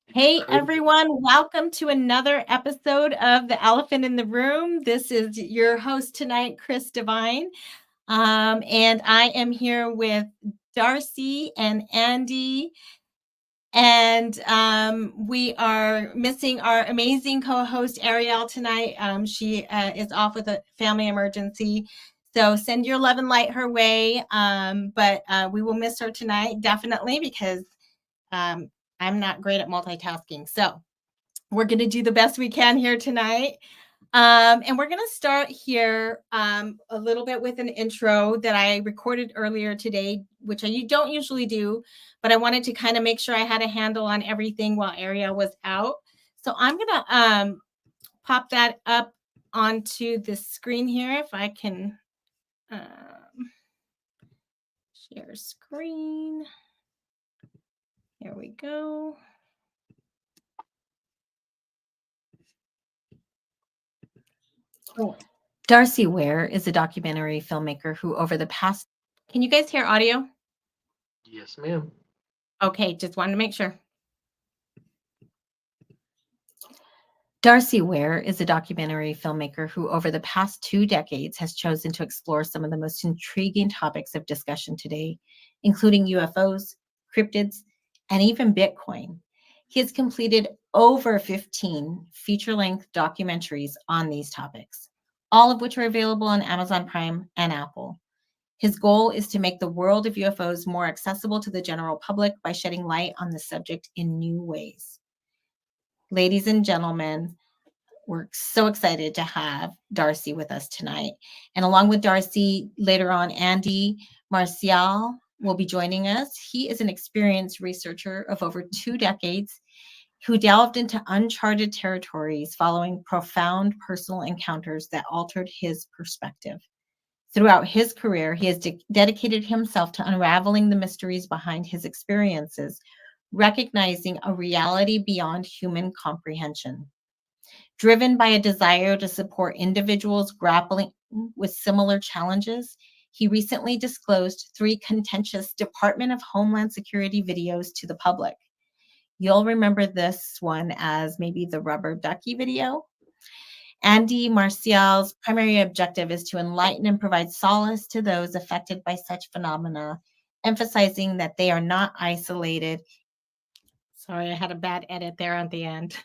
Hey everyone, welcome to another episode of The Elephant in the Room. This is your host tonight, Chris Devine. And I am here with Darcy and Andy. And we are missing our amazing co-host Ariel tonight. She is off with a family emergency. So send your love and light her way. But we will miss her tonight, definitely, because I'm not great at multitasking. So we're going to do the best we can here tonight. And we're going to start here a little bit with an intro that I recorded earlier today, which I don't usually do, but I wanted to kind of make sure I had a handle on everything while Ariel was out. So I'm going to pop that up onto the screen here if I can share screen. Here we go. Darcy Weir is a documentary filmmaker who over the past... Can you guys hear audio? Yes, ma'am. Okay, just wanted to make sure. Darcy Weir is a documentary filmmaker who over the past 2 decades has chosen to explore some of the most intriguing topics of discussion today, including UFOs, cryptids, and even Bitcoin. He has completed over 15 feature-length documentaries on these topics, all of which are available on Amazon Prime and Apple. His goal is to make the world of UFOs more accessible to the general public by shedding light on the subject in new ways. Ladies and gentlemen, we're so excited to have Darcy with us tonight. And along with Darcy, later on, Andy Marcial will be joining us. He is an experienced researcher of over 2 decades who delved into uncharted territories following profound personal encounters that altered his perspective. Throughout his career, he has dedicated himself to unraveling the mysteries behind his experiences, recognizing a reality beyond human comprehension. Driven by a desire to support individuals grappling with similar challenges, he recently disclosed 3 contentious Department of Homeland Security videos to the public. You'll remember this one as maybe the rubber ducky video. Andy Marcial's primary objective is to enlighten and provide solace to those affected by such phenomena, emphasizing that they are not isolated. Sorry, I had a bad edit there at the end.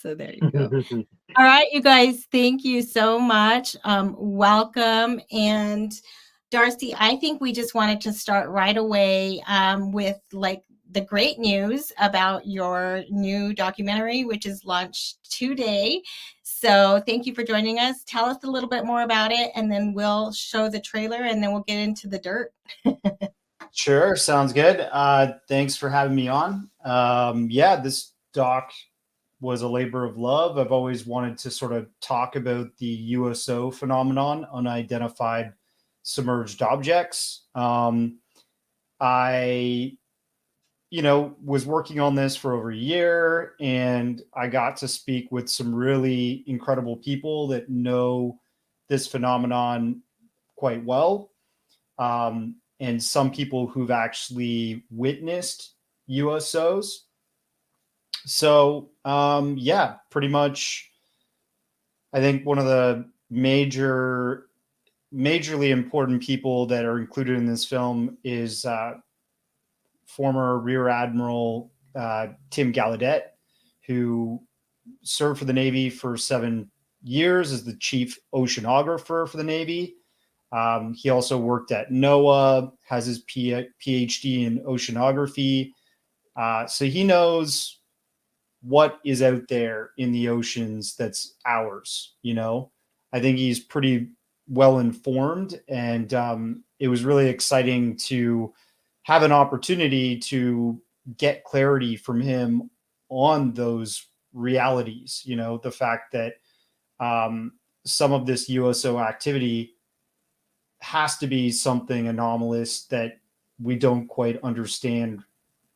So there you go. All right, you guys, thank you so much. Welcome. And Darcy, I think we just wanted to start right away with like the great news about your new documentary, which is launched today. So thank you for joining us. Tell us a little bit more about it, and then we'll show the trailer, and then we'll get into the dirt. Sure, sounds good. Thanks for having me on. Yeah, this doc was a labor of love. I've always wanted to sort of talk about the USO phenomenon, unidentified submerged objects. I was working on this for over a year, and I got to speak with some really incredible people that know this phenomenon quite well. And some people who've actually witnessed USOs. So, yeah, pretty much, I think one of the majorly important people that are included in this film is former Rear Admiral Tim Gallaudet, who served for the Navy for 7 years as the Chief Oceanographer for the Navy. He also worked at NOAA, has his PhD in oceanography. So he knows what is out there in the oceans that's ours. I think he's pretty well informed, and it was really exciting to have an opportunity to get clarity from him on those realities. The fact that some of this USO activity has to be something anomalous that we don't quite understand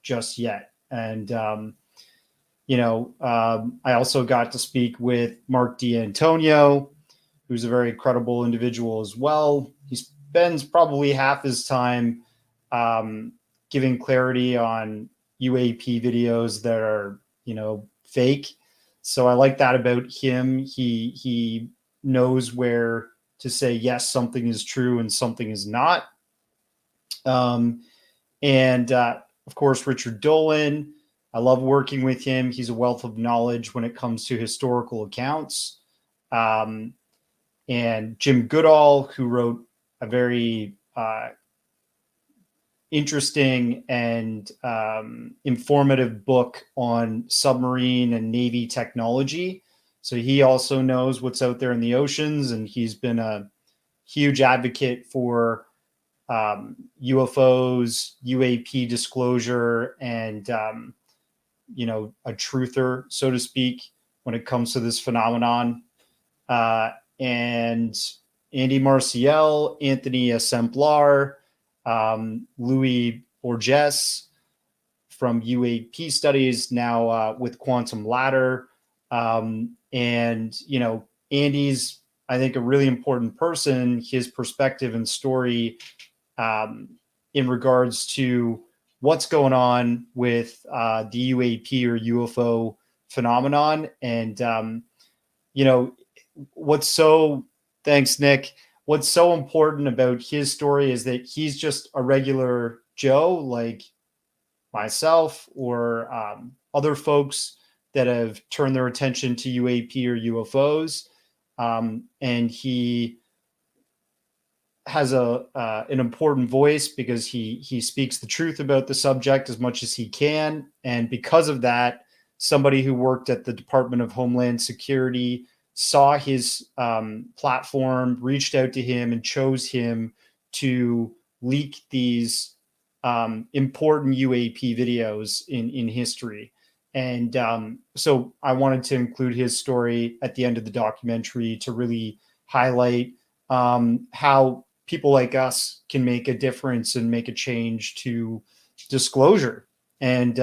just yet. And, I also got to speak with Mark D'Antonio, who's a very credible individual as well. He spends probably half his time giving clarity on UAP videos that are, fake. So I like that about him. He knows where to say, yes, something is true and something is not. And of course, Richard Dolan. I love working with him. He's a wealth of knowledge when it comes to historical accounts. And Jim Goodall, who wrote a very interesting and informative book on submarine and Navy technology. So he also knows what's out there in the oceans, and he's been a huge advocate for UFOs, UAP disclosure, and a truther, so to speak, when it comes to this phenomenon. And Andy Marciel, Anthony Assemblar, Louis Borges from UAP Studies, now with Quantum Ladder. And, Andy's, I think, a really important person. His perspective and story in regards to what's going on with the UAP or UFO phenomenon. And, thanks, Nick. What's so important about his story is that he's just a regular Joe, like myself or other folks that have turned their attention to UAP or UFOs. And he has an important voice because he speaks the truth about the subject as much as he can. And because of that, somebody who worked at the Department of Homeland Security saw his platform, reached out to him, and chose him to leak these important UAP videos in history. And so I wanted to include his story at the end of the documentary to really highlight how people like us can make a difference and make a change to disclosure. And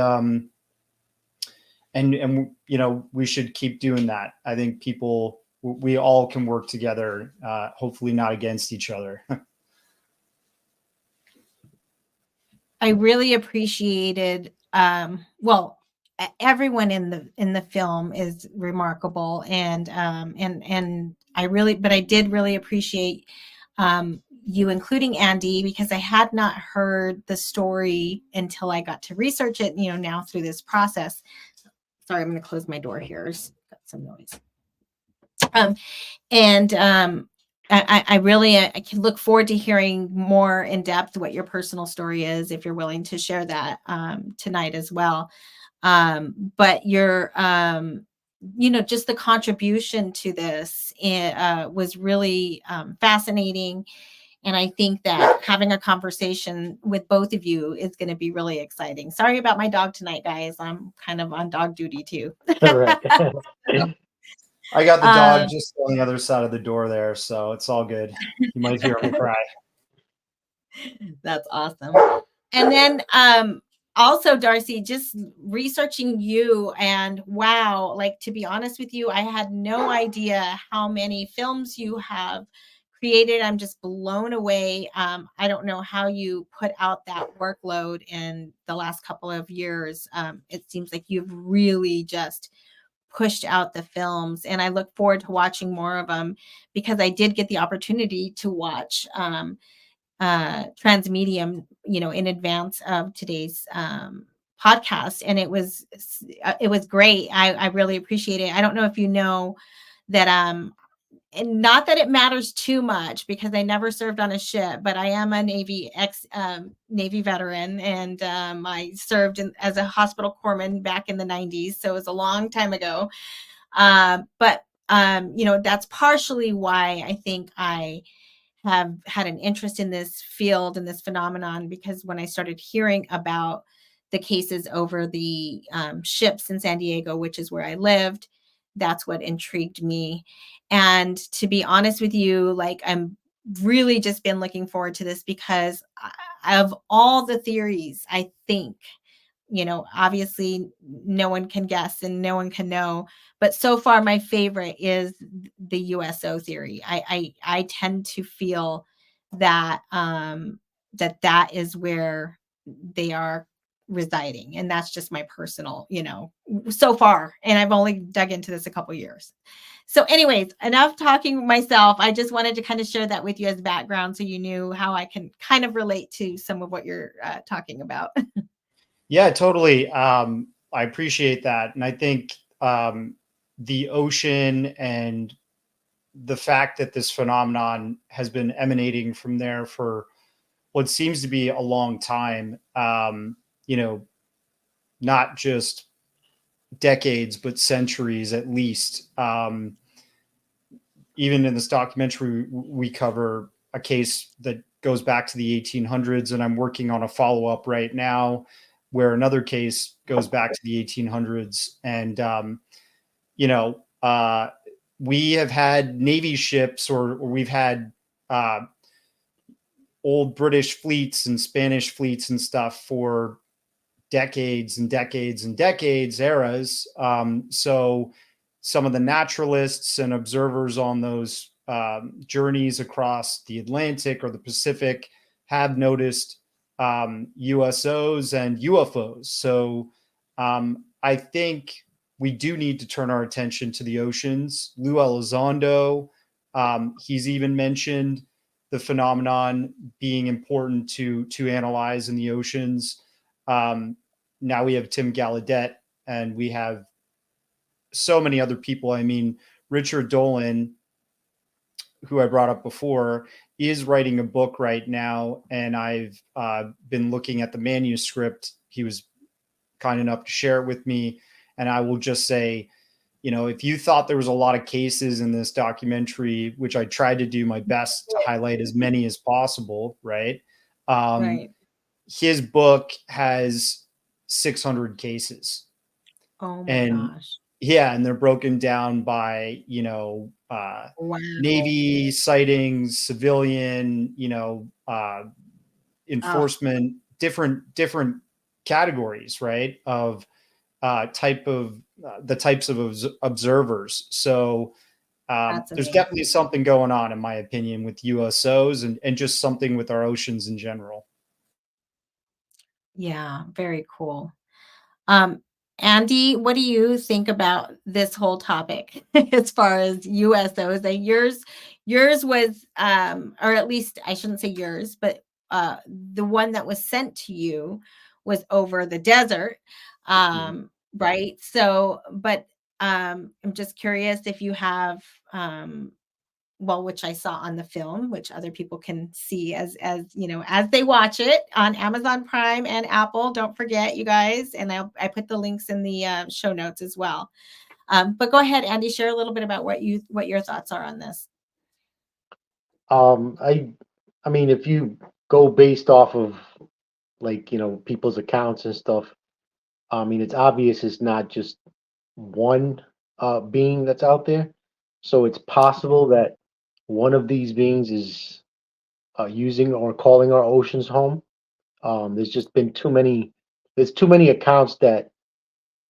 we should keep doing that. I think we all can work together, hopefully not against each other. I really appreciated, everyone in the film is remarkable, and I did really appreciate you including Andy, because I had not heard the story until I got to research it, now through this process. Sorry, I'm going to close my door here. There's got some noise. I can look forward to hearing more in depth what your personal story is, if you're willing to share that tonight as well. But your, just the contribution to this was really fascinating. And I think that having a conversation with both of you is going to be really exciting. Sorry about my dog tonight, guys. I'm kind of on dog duty too. Right. I got the dog just on the other side of the door there, so it's all good. You might hear him cry. That's awesome. And then also, Darcy, just researching you, and wow, like, to be honest with you, I had no idea how many films you have created. I'm just blown away. I don't know how you put out that workload in the last couple of years. It seems like you've really just pushed out the films, and I look forward to watching more of them, because I did get the opportunity to watch Transmedium, in advance of today's podcast, and it was great. I really appreciate it. I don't know if you know that and not that it matters too much, because I never served on a ship, but I am a Navy veteran, and I served as a hospital corpsman back in the 90s, so it was a long time ago. But that's partially why I think I have had an interest in this field and this phenomenon, because when I started hearing about the cases over the ships in San Diego, which is where I lived, that's what intrigued me. And to be honest with you, like, I'm really just been looking forward to this, because of all the theories, I think, obviously no one can guess and no one can know, but so far my favorite is the USO theory. I tend to feel that that is where they are residing. And that's just my personal, so far. And I've only dug into this a couple years. So anyways, enough talking myself. I just wanted to kind of share that with you as background so you knew how I can kind of relate to some of what you're talking about. Yeah, totally. I appreciate that. And I think the ocean and the fact that this phenomenon has been emanating from there for what seems to be a long time, not just decades, but centuries at least. Even in this documentary, we cover a case that goes back to the 1800s, and I'm working on a follow-up right now where another case goes back to the 1800s. And, we have had Navy ships or we've had old British fleets and Spanish fleets and stuff for decades and decades and decades, eras. So some of the naturalists and observers on those journeys across the Atlantic or the Pacific have noticed USOs and UFOs. So I think we do need to turn our attention to the oceans. Lou Elizondo, he's even mentioned the phenomenon being important to analyze in the oceans. Now we have Tim Gallaudet, and we have so many other people. I mean, Richard Dolan, who I brought up before, is writing a book right now, and I've been looking at the manuscript. He was kind enough to share it with me, and I will just say, if you thought there was a lot of cases in this documentary, which I tried to do my best to highlight as many as possible, right? Right. His book has 600 cases. Oh my gosh. Yeah, and they're broken down by, Wow. Navy sightings, civilian, enforcement, different categories, right? Of the types of observers. So there's definitely something going on, in my opinion, with USOs and just something with our oceans in general. Yeah, very cool. Andy, what do you think about this whole topic as far as USOs? Yours was, or at least I shouldn't say yours, but the one that was sent to you was over the desert, right? So, but I'm just curious if you have, which I saw on the film, which other people can see as they watch it on Amazon Prime and Apple. Don't forget, you guys, and I put the links in the show notes as well. But go ahead, Andy, share a little bit about what your thoughts are on this. I mean, if you go based off of people's accounts and stuff, I mean, it's obvious it's not just one being that's out there. So it's possible that one of these beings is using or calling our oceans home. There's just been there's too many accounts that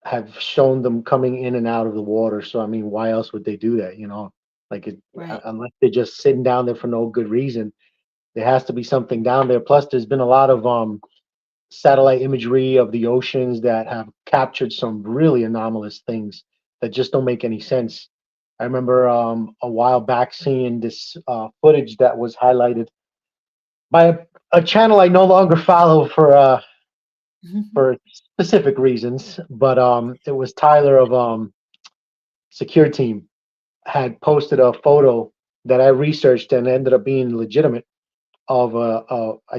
have shown them coming in and out of the water. So I mean, why else would they do that? Right. Unless they're just sitting down there for no good reason, there has to be something down there. Plus, there's been a lot of satellite imagery of the oceans that have captured some really anomalous things that just don't make any sense. I remember a while back seeing this footage that was highlighted by a channel I no longer follow for specific reasons, but it was Tyler of Secure Team had posted a photo that I researched and ended up being legitimate of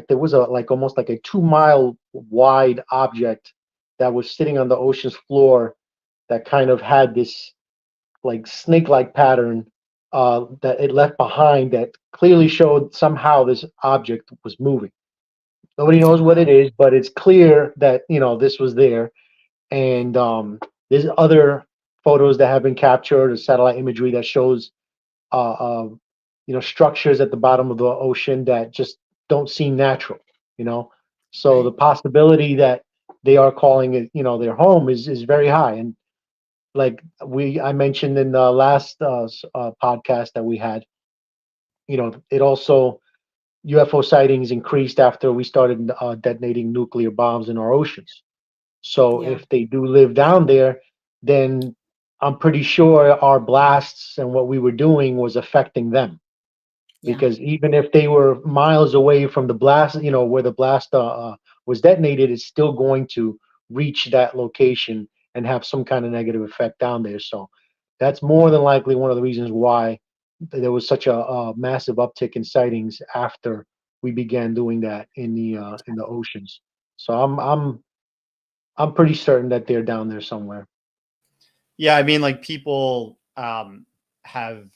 there was almost like a 2 mile wide object that was sitting on the ocean's floor that kind of had this like snake-like pattern that it left behind that clearly showed somehow this object was moving. Nobody knows what it is, but it's clear that this was there. And there's other photos that have been captured, or satellite imagery that shows structures at the bottom of the ocean that just don't seem natural. So Right. the possibility that they are calling it their home is very high. And like I mentioned in the last podcast that we had, it also UFO sightings increased after we started detonating nuclear bombs in our oceans. So Yeah. if they do live down there, then I'm pretty sure our blasts and what we were doing was affecting them. Yeah. Because even if they were miles away from the blast, where the blast was detonated, it's still going to reach that location and have some kind of negative effect down there. So that's more than likely one of the reasons why there was such a massive uptick in sightings after we began doing that in the oceans. So I'm pretty certain that they're down there somewhere. Yeah, I mean, like people have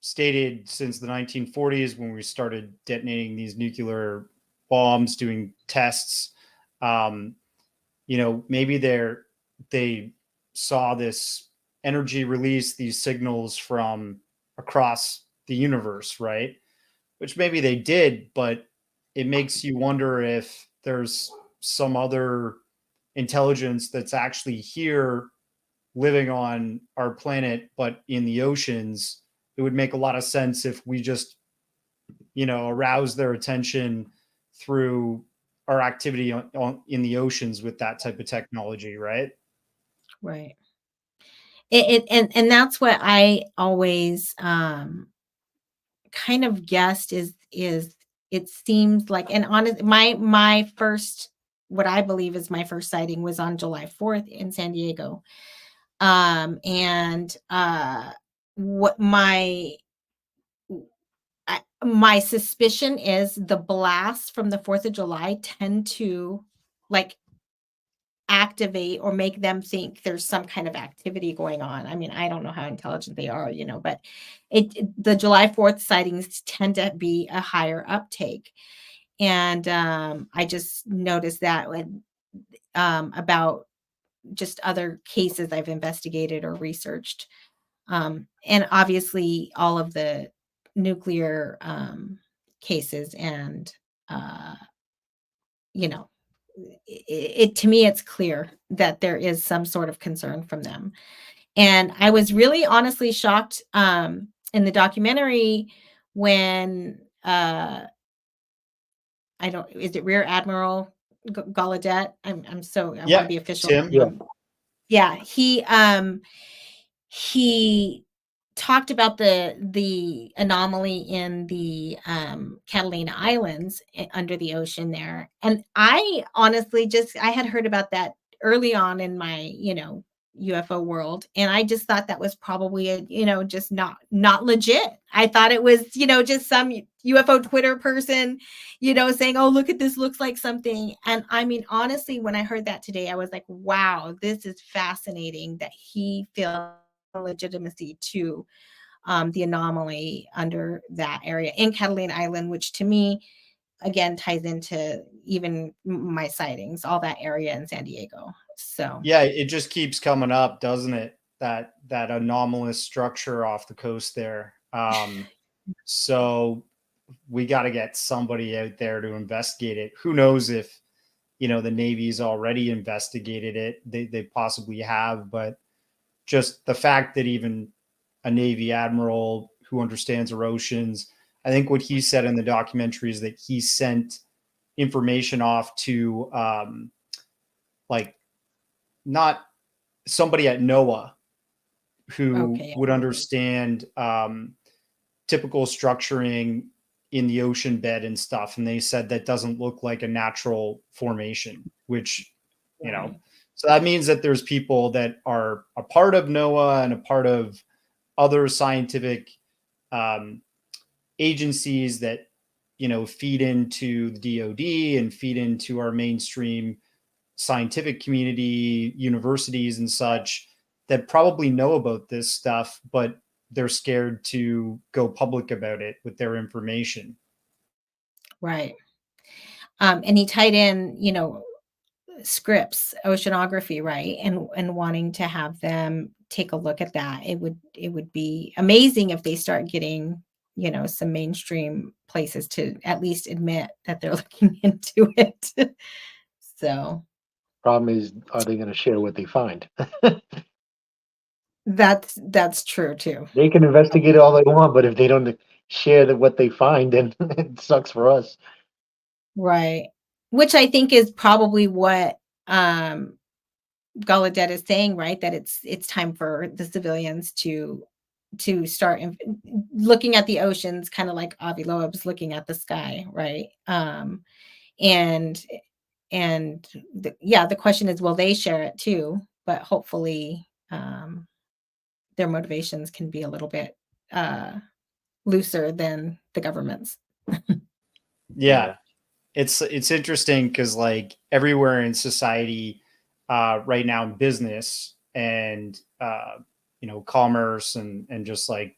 stated since the 1940s when we started detonating these nuclear bombs, doing tests. Maybe they saw this energy release, these signals from across the universe, right? Which maybe they did, but it makes you wonder if there's some other intelligence that's actually here living on our planet, but in the oceans. It would make a lot of sense if we just, arouse their attention through our activity in the oceans with that type of technology, right? Right. And that's what I always kind of guessed is it seems like, and honest, my first, what I believe is my first sighting was on July 4th in San Diego. And what my suspicion is the blasts from the 4th of July tend to like activate or make them think there's some kind of activity going on. I mean, I don't know how intelligent they are, but the July 4th sightings tend to be a higher uptake. And I just noticed that when about just other cases I've investigated or researched. And obviously all of the nuclear cases and you know it to me it's clear that there is some sort of concern from them. And I was really honestly shocked in the documentary when I don't, is it Rear Admiral Gallaudet? I'm so, I want to be official. Tim. Yeah, he talked about the anomaly in the Catalina Islands under the ocean there. And I honestly I had heard about that early on in my, UFO world. And I just thought that was probably just not legit. I thought it was, just some UFO Twitter person, saying, oh, look at this, looks like something. And I mean, honestly, when I heard that today, I was like, wow, this is fascinating that he feels legitimacy to the anomaly under that area in Catalina Island, which to me, again, ties into even my sightings, all that area in San Diego. So yeah, it just keeps coming up, doesn't it? That anomalous structure off the coast there. So we got to get somebody out there to investigate it. Who knows if the Navy's already investigated it? They possibly have, but just the fact that even a Navy admiral who understands our oceans, I think what he said in the documentary is that he sent information off to not somebody at NOAA who would understand typical structuring in the ocean bed and stuff. And they said that doesn't look like a natural formation, which, so that means that there's people that are a part of NOAA and a part of other scientific agencies that, feed into the DoD and feed into our mainstream scientific community, universities and such, that probably know about this stuff, but they're scared to go public about it with their information. Right. And he tied in, scripts, oceanography, right? And wanting to have them take a look at that. It would be amazing if they start getting, some mainstream places to at least admit that they're looking into it. So Problem is, are they going to share what they find? that's true too. They can investigate all they want, but if they don't share what they find, then it sucks for us. Right. Which I think is probably what Gallaudet is saying, right, that it's time for the civilians to start looking at the oceans, kind of like Avi Loeb's looking at the sky, right? And the question is, will they share it too? But hopefully, their motivations can be a little bit looser than the government's. Yeah, it's interesting because like everywhere in society right now, in business and commerce and just like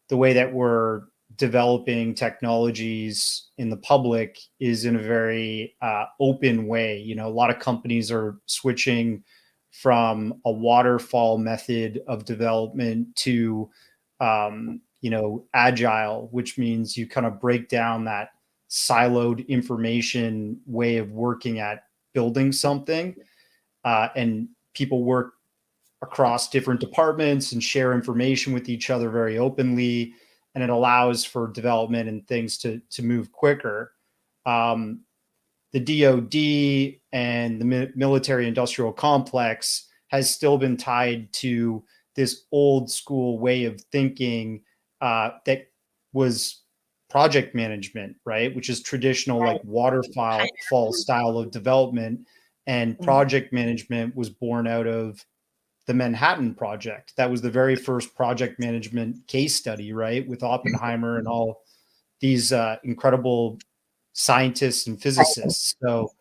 the way that we're developing technologies in the public is in a very open way. A lot of companies are switching from a waterfall method of development to agile, which means you kind of break down that siloed information way of working at building something, and people work across different departments and share information with each other very openly, and it allows for development and things to move quicker. The DoD and the military industrial complex has still been tied to this old school way of thinking that was project management, right? Which is traditional, like waterfall style of development. And project management was born out of the Manhattan Project. That was the very first project management case study, right? With Oppenheimer and all these incredible scientists and physicists, so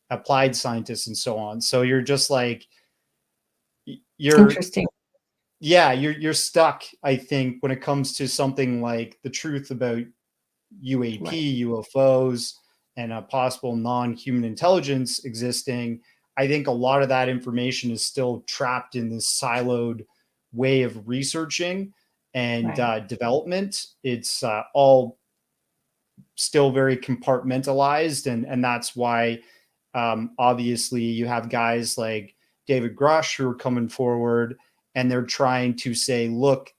applied scientists and so on. So you're just like, you're interesting. Yeah, you're stuck, I think, when it comes to something like the truth about UAP, right, UFOs, and a possible non-human intelligence existing. I think a lot of that information is still trapped in this siloed way of researching and development. It's all still very compartmentalized, and that's why obviously you have guys like David Grush who are coming forward, and they're trying to say, look,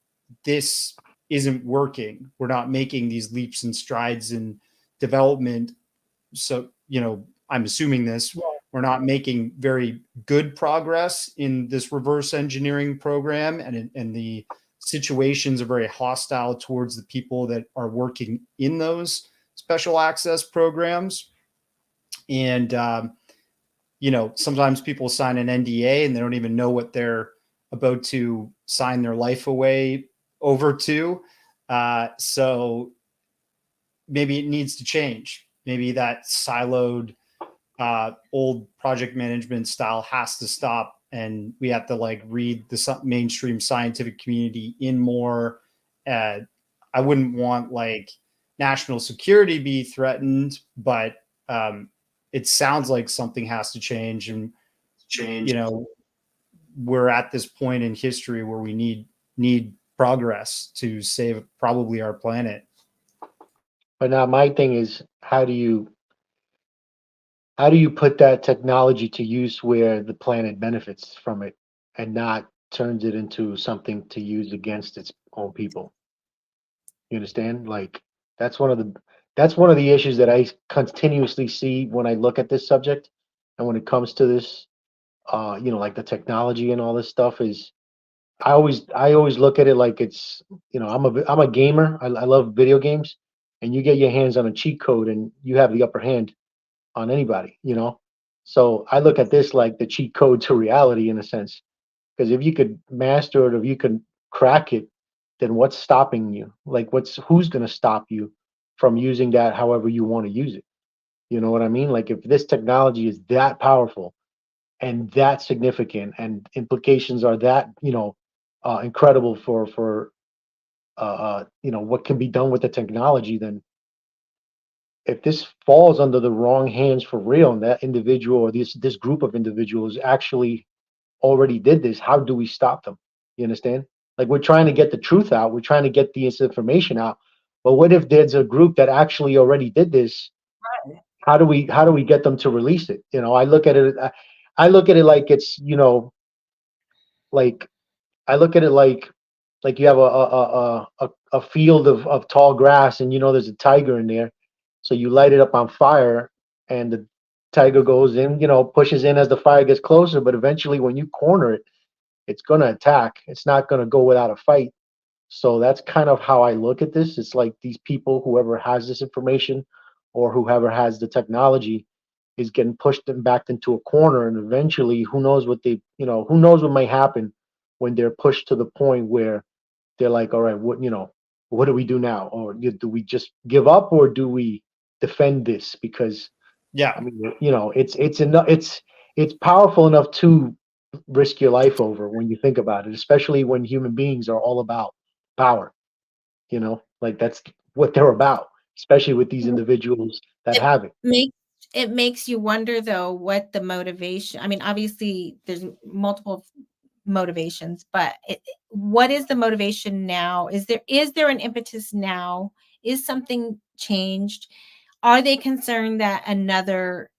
this isn't working. We're not making these leaps and strides in development. So, I'm assuming this, we're not making very good progress in this reverse engineering program, and the situations are very hostile towards the people that are working in those special access programs. And, sometimes people sign an NDA and they don't even know what they're about to sign their life away over to. So maybe it needs to change. Maybe that siloed old project management style has to stop, and we have to read the mainstream scientific community in more. I wouldn't want national security be threatened, but it sounds like something has to change, and we're at this point in history where we need progress to save probably our planet. But now my thing is, how do you put that technology to use where the planet benefits from it and not turns it into something to use against its own people? You understand? That's one of the issues that I continuously see when I look at this subject, and when it comes to this, the technology and all this stuff is. I always look at it like it's, I'm a gamer. I love video games, and you get your hands on a cheat code and you have the upper hand on anybody, So I look at this like the cheat code to reality in a sense, because if you could master it, or if you could crack it, then what's stopping you? Who's going to stop you from using that however you want to use it? You know what I mean? If this technology is that powerful and that significant, and implications are that, incredible for what can be done with the technology, then if this falls under the wrong hands for real, and that individual or this group of individuals actually already did this, how do we stop them? You understand? We're trying to get the truth out, we're trying to get this information out, but what if there's a group that actually already did this? How do we get them to release it? I look at it like it's, I look at it like you have a field of tall grass, and there's a tiger in there, so you light it up on fire, and tiger goes in, pushes in as the fire gets closer, but eventually when you corner it, it's going to attack. It's not going to go without a fight. So that's kind of how I look at this. It's like these people, whoever has this information or whoever has the technology, is getting pushed and backed into a corner. And eventually, who knows who knows what might happen when they're pushed to the point where they're like, all right, what do we do now? Or do we just give up, or do we defend this? Because Yeah. I mean, it's powerful enough to risk your life over when you think about it, especially when human beings are all about power. Like that's what they're about, especially with these individuals that It have it. makes you wonder though what the motivation. I mean, obviously there's multiple motivations, but what is the motivation now? Is there an impetus now? Is something changed? Are they concerned that another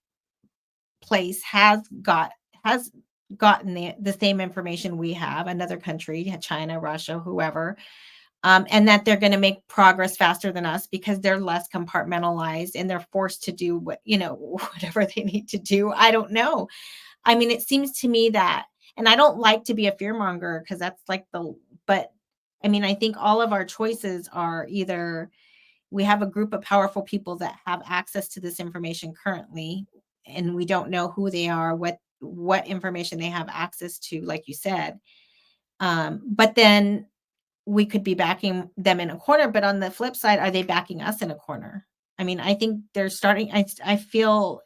place has gotten the same information we have, another country, China, Russia, whoever, and that they're going to make progress faster than us because they're less compartmentalized and they're forced to do whatever they need to do? I don't know. I mean, it seems to me that, and I don't like to be a fearmonger because that's like but I mean, I think all of our choices are either we have a group of powerful people that have access to this information currently, and we don't know who they are, what information they have access to, like you said. But then we could be backing them in a corner, but on the flip side, are they backing us in a corner? I mean, I think they're starting, I feel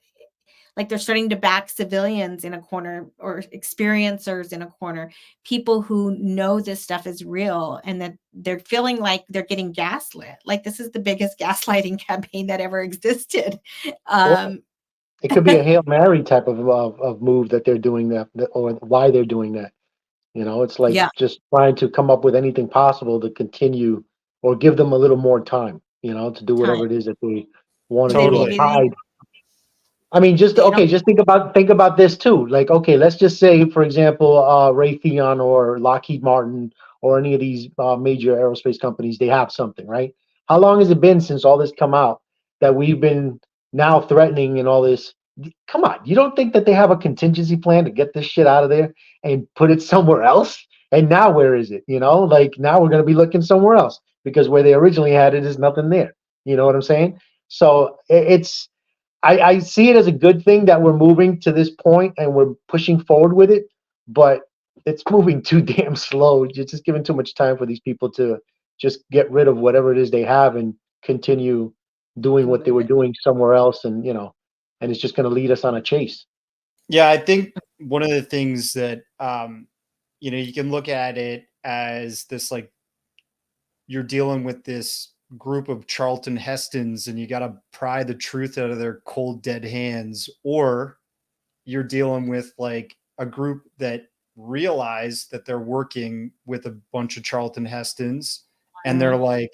like they're starting to back civilians in a corner, or experiencers in a corner, people who know this stuff is real, and that they're feeling like they're getting gaslit. Like this is the biggest gaslighting campaign that ever existed. It could be a Hail Mary type of move that they're doing or why they're doing that. It's like Yeah. just trying to come up with anything possible to continue or give them a little more time, to do whatever Time. it is that they want to They, do to Totally. hide. I mean, just they don't, just think about this too. Like, okay, let's just say, for example, Raytheon or Lockheed Martin or any of these major aerospace companies, they have something, right? How long has it been since all this come out that we've been now threatening and all this? Come on, you don't think that they have a contingency plan to get this shit out of there and put it somewhere else? And now where is it? Like now we're going to be looking somewhere else because where they originally had it is nothing there. You know what I'm saying? So it's I see it as a good thing that we're moving to this point and we're pushing forward with it, but it's moving too damn slow. You're just giving too much time for these people to just get rid of whatever it is they have and continue doing and what they move were it. doing somewhere else, and and it's just going to lead us on a chase. Yeah, I think one of the things that you can look at it as this, like, you're dealing with this group of Charlton Hestons and you got to pry the truth out of their cold dead hands, or you're dealing with like a group that realize that they're working with a bunch of Charlton Hestons and they're like,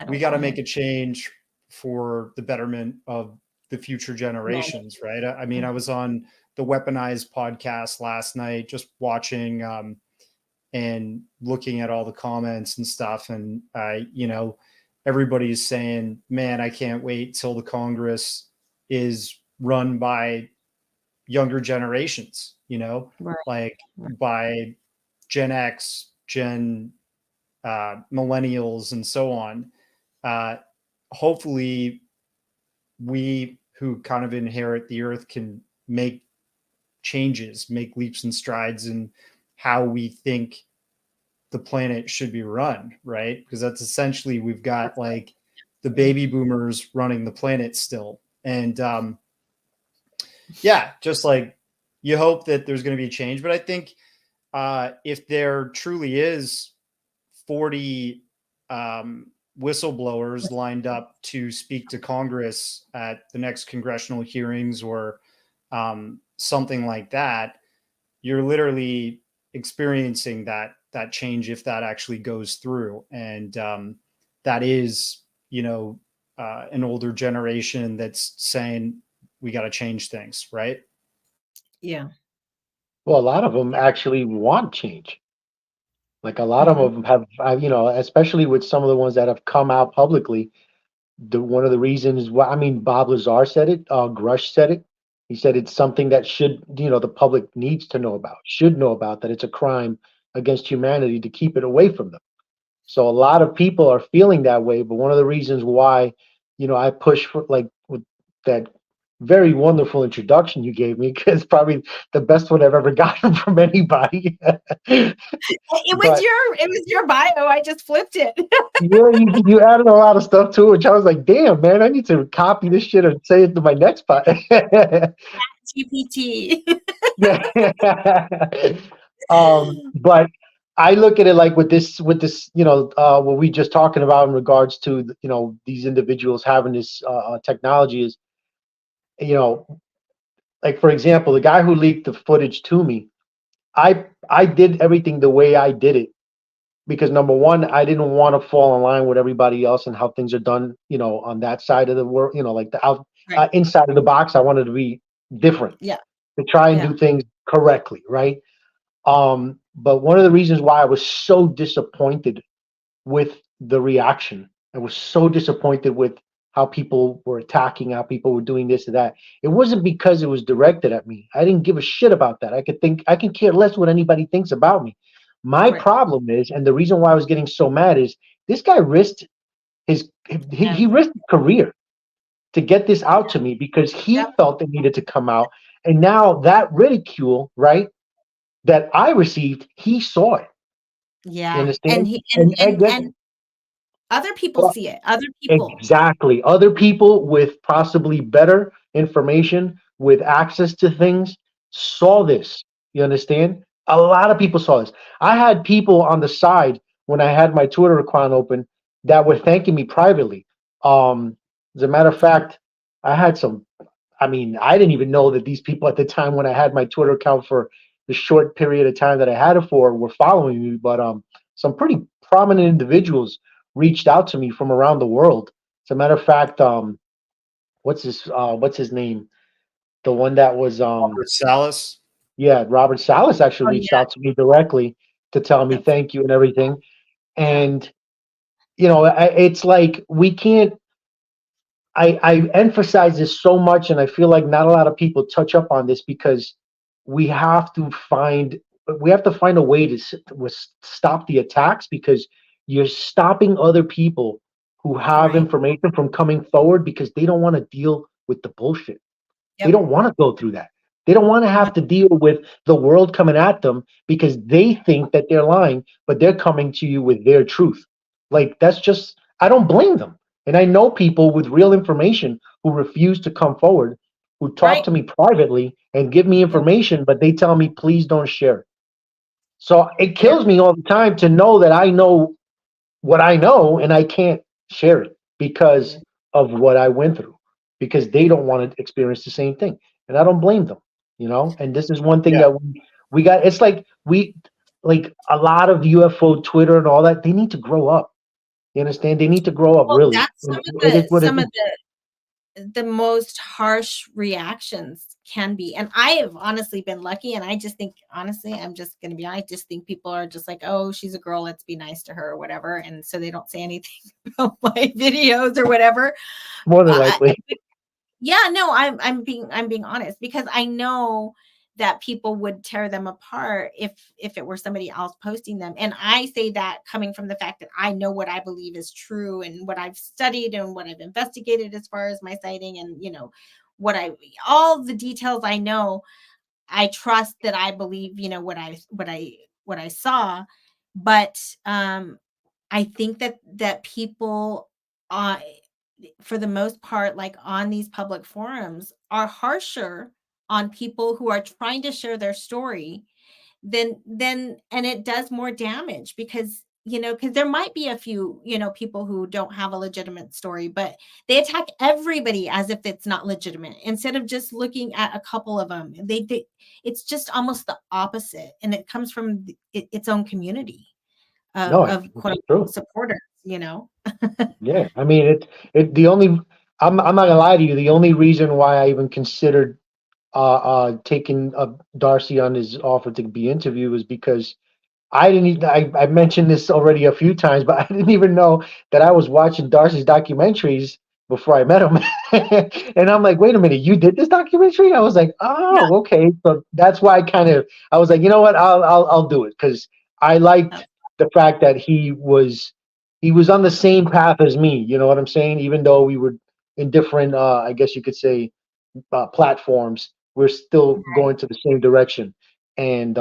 we got to make a change for the betterment of the future generations, right? I mean, I was on the Weaponized podcast last night, just watching and looking at all the comments and stuff. And, everybody's saying, man, I can't wait till the Congress is run by younger generations, Right. like by Gen X, millennials, and so on. Hopefully we who kind of inherit the earth can make changes, make leaps and strides in how we think the planet should be run, right? Because that's essentially, we've got like the baby boomers running the planet still. And just like you hope that there's going to be change. But I think if there truly is 40 whistleblowers lined up to speak to Congress at the next congressional hearings or something like that, you're literally experiencing that change if that actually goes through. And that is, an older generation that's saying we got to change things, right? Yeah. Well, a lot of them actually want change. Like a lot of them have, especially with some of the ones that have come out publicly. One of the reasons why, I mean, Bob Lazar said it, Grush said it, He said it's something that should, the public needs to know about, should know about, that it's a crime against humanity to keep it away from them. So a lot of people are feeling that way. But one of the reasons why, I push for, like, with that very wonderful introduction you gave me, because probably the best one I've ever gotten from anybody. It was your bio. I just flipped it. Yeah, you added a lot of stuff to it, which I was like, damn, man, I need to copy this shit and say it to my next pod. GPT. But I look at it like with this, what we just talking about in regards to, these individuals having this technology is, like, for example, the guy who leaked the footage to me, I did everything the way I did it because, number one, I didn't want to fall in line with everybody else and how things are done, on that side of the world, like the Right. inside of the box. I wanted to be different. Yeah. To try and do things correctly, right? But one of the reasons why I was so disappointed with the reaction, I was so disappointed with how people were attacking, how people were doing this or that. It wasn't because it was directed at me. I didn't give a shit about that. I can care less what anybody thinks about me. My problem is, and the reason why I was getting so mad is this guy risked he risked his career to get this out to me because he felt it needed to come out. And now that ridicule, right, that I received, he saw it. Yeah. You understand? And other people see it. Other people. Exactly. Other people with possibly better information, with access to things, saw this. You understand? A lot of people saw this. I had people on the side when I had my Twitter account open that were thanking me privately. As a matter of fact, I had I didn't even know that these people at the time when I had my Twitter account for the short period of time that I had it for were following me, but some pretty prominent individuals reached out to me from around the world. As a matter of fact, what's his name? The one that was Robert Salas. Yeah, Robert Salas actually reached out to me directly to tell me thank you and everything. And it's like we can't. I emphasize this so much, and I feel like not a lot of people touch up on this because we have to find a way to stop the attacks, because you're stopping other people who have information from coming forward because they don't want to deal with the bullshit. They don't want to go through that. They don't want to have to deal with the world coming at them because they think that they're lying, but they're coming to you with their truth. Like, that's just, I don't blame them. And I know people with real information who refuse to come forward, who talk to me privately and give me information, but they tell me, please don't share it. So it kills me all the time to know that I know what I know and I can't share it because of what I went through, because they don't want to experience the same thing. And I don't blame them, and this is one thing that we got. It's like a lot of UFO Twitter and all that, they need to grow up. You understand? They need to grow up, really. That's some of the most harsh reactions can be. And I have honestly been lucky, and I just think, honestly, I'm just going to be honest, I just think people are just like, oh, she's a girl, let's be nice to her or whatever, and so they don't say anything about my videos or whatever. More than likely. I'm being honest, because I know that people would tear them apart if it were somebody else posting them. And I say that coming from the fact that I know what I believe is true and what I've studied and what I've investigated as far as my sighting, and all the details I know. I trust that I believe what I saw. But I think that people for the most part, like on these public forums, are harsher on people who are trying to share their story than and it does more damage, because there might be a few people who don't have a legitimate story, but they attack everybody as if it's not legitimate instead of just looking at a couple of them. It's just almost the opposite, and it comes from its own community of quote unquote supporters. Yeah, I mean, I'm not gonna lie to you. The only reason why I even considered taking Darcy on his offer to be interviewed was because I mentioned this already a few times, but I didn't even know that I was watching Darcy's documentaries before I met him. And I'm like, wait a minute, you did this documentary? I was like, oh, okay. So that's why I was like, you know what, I'll do it, because I liked the fact that he was on the same path as me. You know what I'm saying? Even though we were in different, I guess you could say, platforms, we're still going to the same direction. And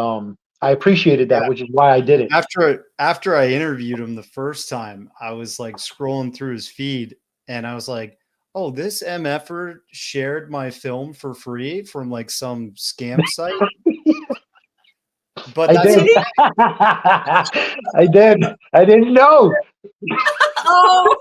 I appreciated that, Yeah. which is why I did it. After I interviewed him the first time, I was like scrolling through his feed, and I was like, oh, this MFer shared my film for free from like some scam site. But I did. I did. I didn't know. Oh,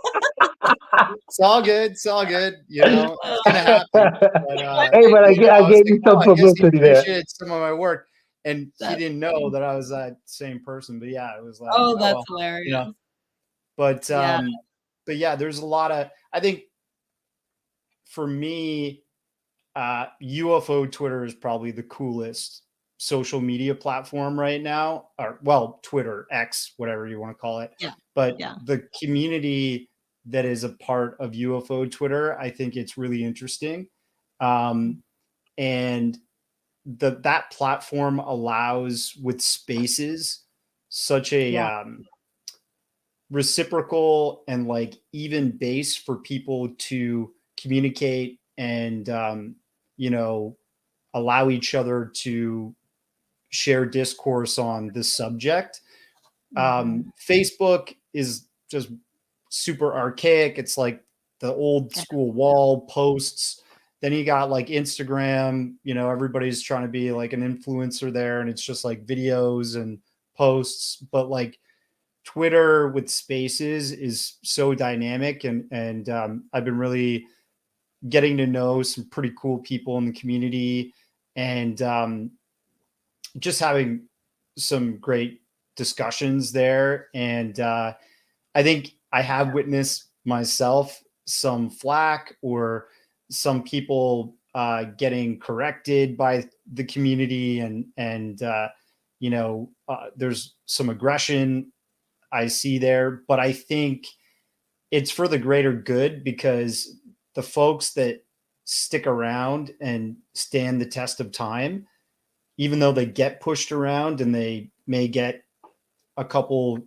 It's all good. It's all good. You know, it's gonna happen. But, Hey, but I you know, I was gave like, you some oh, I guess he publicity there. appreciated some of my work, and he That's didn't know that I was that same person. But yeah, it was like, oh, oh that's well, hilarious. you know. But Yeah. but yeah, there's a lot of, I think for me, UFO Twitter is probably the coolest social media platform right now, or well, Twitter, X, whatever you want to call it. Yeah. But Yeah. the community that is a part of UFO Twitter, I think it's really interesting. And that platform allows, with spaces, such a Yeah. reciprocal and like even base for people to communicate and you know, allow each other to share discourse on this subject. Facebook is just super archaic. It's like the old school wall posts. Then you got like Instagram, you know, everybody's trying to be like an influencer there, and it's just like videos and posts. But like Twitter with spaces is so dynamic, and I've been really getting to know some pretty cool people in the community, and just having some great discussions there. And I think I have witnessed myself some flack or some people getting corrected by the community, and you know, there's some aggression I see there, but I think it's for the greater good, because the folks that stick around and stand the test of time, even though they get pushed around and they may get a couple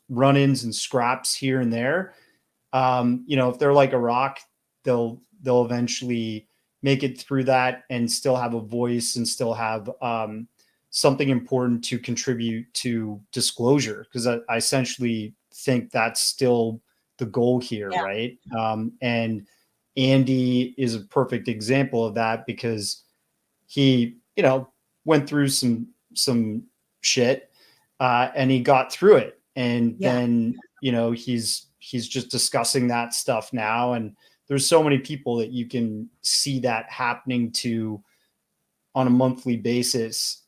run-ins and scraps here and there, you know, if they're like a rock, they'll eventually make it through that and still have a voice and still have something important to contribute to disclosure, because I essentially think that's still the goal here, Yeah. right? And Andy is a perfect example of that, because he, you know, went through some shit, and he got through it, and then, you know, he's just discussing that stuff now, and there's so many people that you can see that happening to on a monthly basis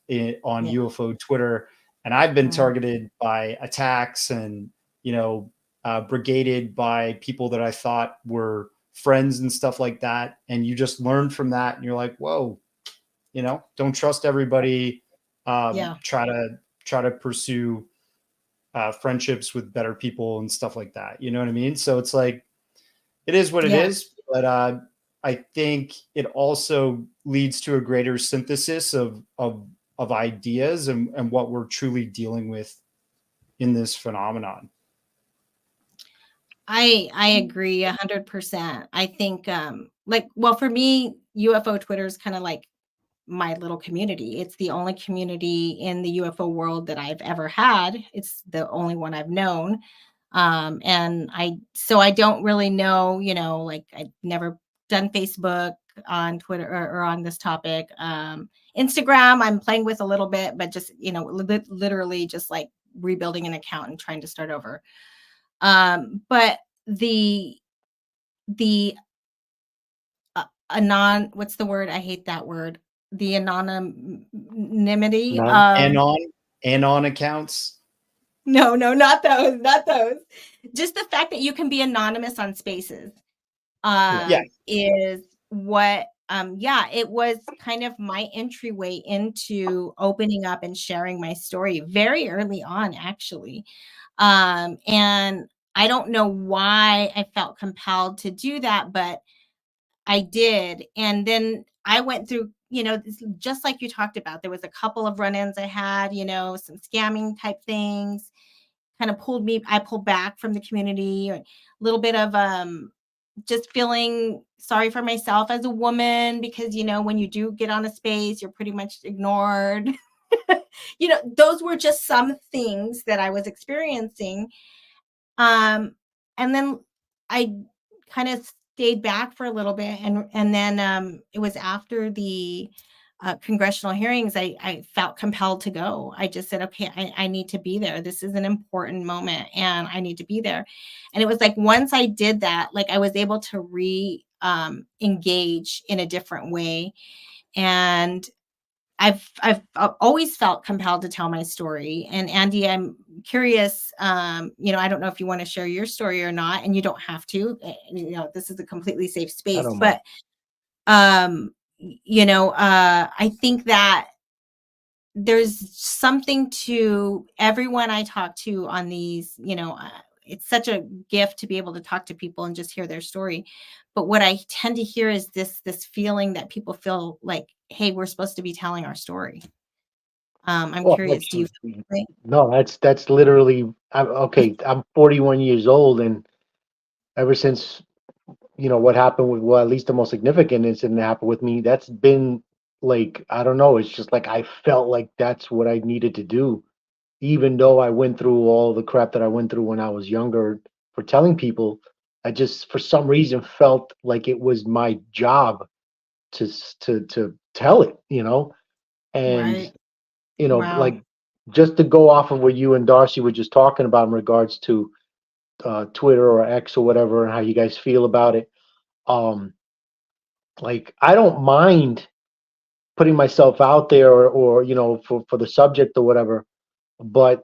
on UFO Twitter. And I've been targeted by attacks and, you know, brigaded by people that I thought were friends and stuff like that. And you just learn from that, and you're like, whoa, you know, don't trust everybody. Try to pursue friendships with better people and stuff like that. You know what I mean? So it's like, it is what it is. But I think it also leads to a greater synthesis of ideas and what we're truly dealing with in this phenomenon. I agree 100%. I think like, well, for me, UFO Twitter is kind of like my little community. It's the only community in the UFO world that I've ever had. It's the only one I've known. And I don't really know, you know, like I've never done Facebook, on Twitter, or on this topic. Instagram, I'm playing with a little bit, but just, you know, literally just like rebuilding an account and trying to start over. But the what's the word? I hate that word. The anonymity. Anon accounts. No, not those, not those. Just the fact that you can be anonymous on spaces is what, it was kind of my entryway into opening up and sharing my story very early on, actually. And I don't know why I felt compelled to do that, but I did. And then I went through, just like you talked about, there was a couple of run-ins I had, some scamming type things kind of I pulled back from the community, a little bit of just feeling sorry for myself as a woman, because, when you do get on a space, you're pretty much ignored. Those were just some things that I was experiencing. And then I kind of stayed back for a little bit. And then it was after the congressional hearings, I felt compelled to go. I just said, okay, I need to be there. This is an important moment and I need to be there. And it was like, once I did that, like I was able to engage in a different way. And I've always felt compelled to tell my story. And Andy, I'm curious, I don't know if you want to share your story or not, and you don't have to, this is a completely safe space, but, I think that there's something to everyone I talk to on these, it's such a gift to be able to talk to people and just hear their story. But what I tend to hear is this feeling that people feel like, hey, we're supposed to be telling our story. I'm curious, do you feel that way? No, that's literally, I'm 41 years old, and ever since, what happened with, well, at least the most significant incident that happened with me, that's been like, I don't know, it's just like I felt like that's what I needed to do. Even though I went through all the crap that I went through when I was younger for telling people, I just, for some reason, felt like it was my job to tell it, and, Right. Wow. like, just to go off of what you and Darcy were just talking about in regards to Twitter or X or whatever, and how you guys feel about it. Like, I don't mind putting myself out there, or for the subject or whatever, but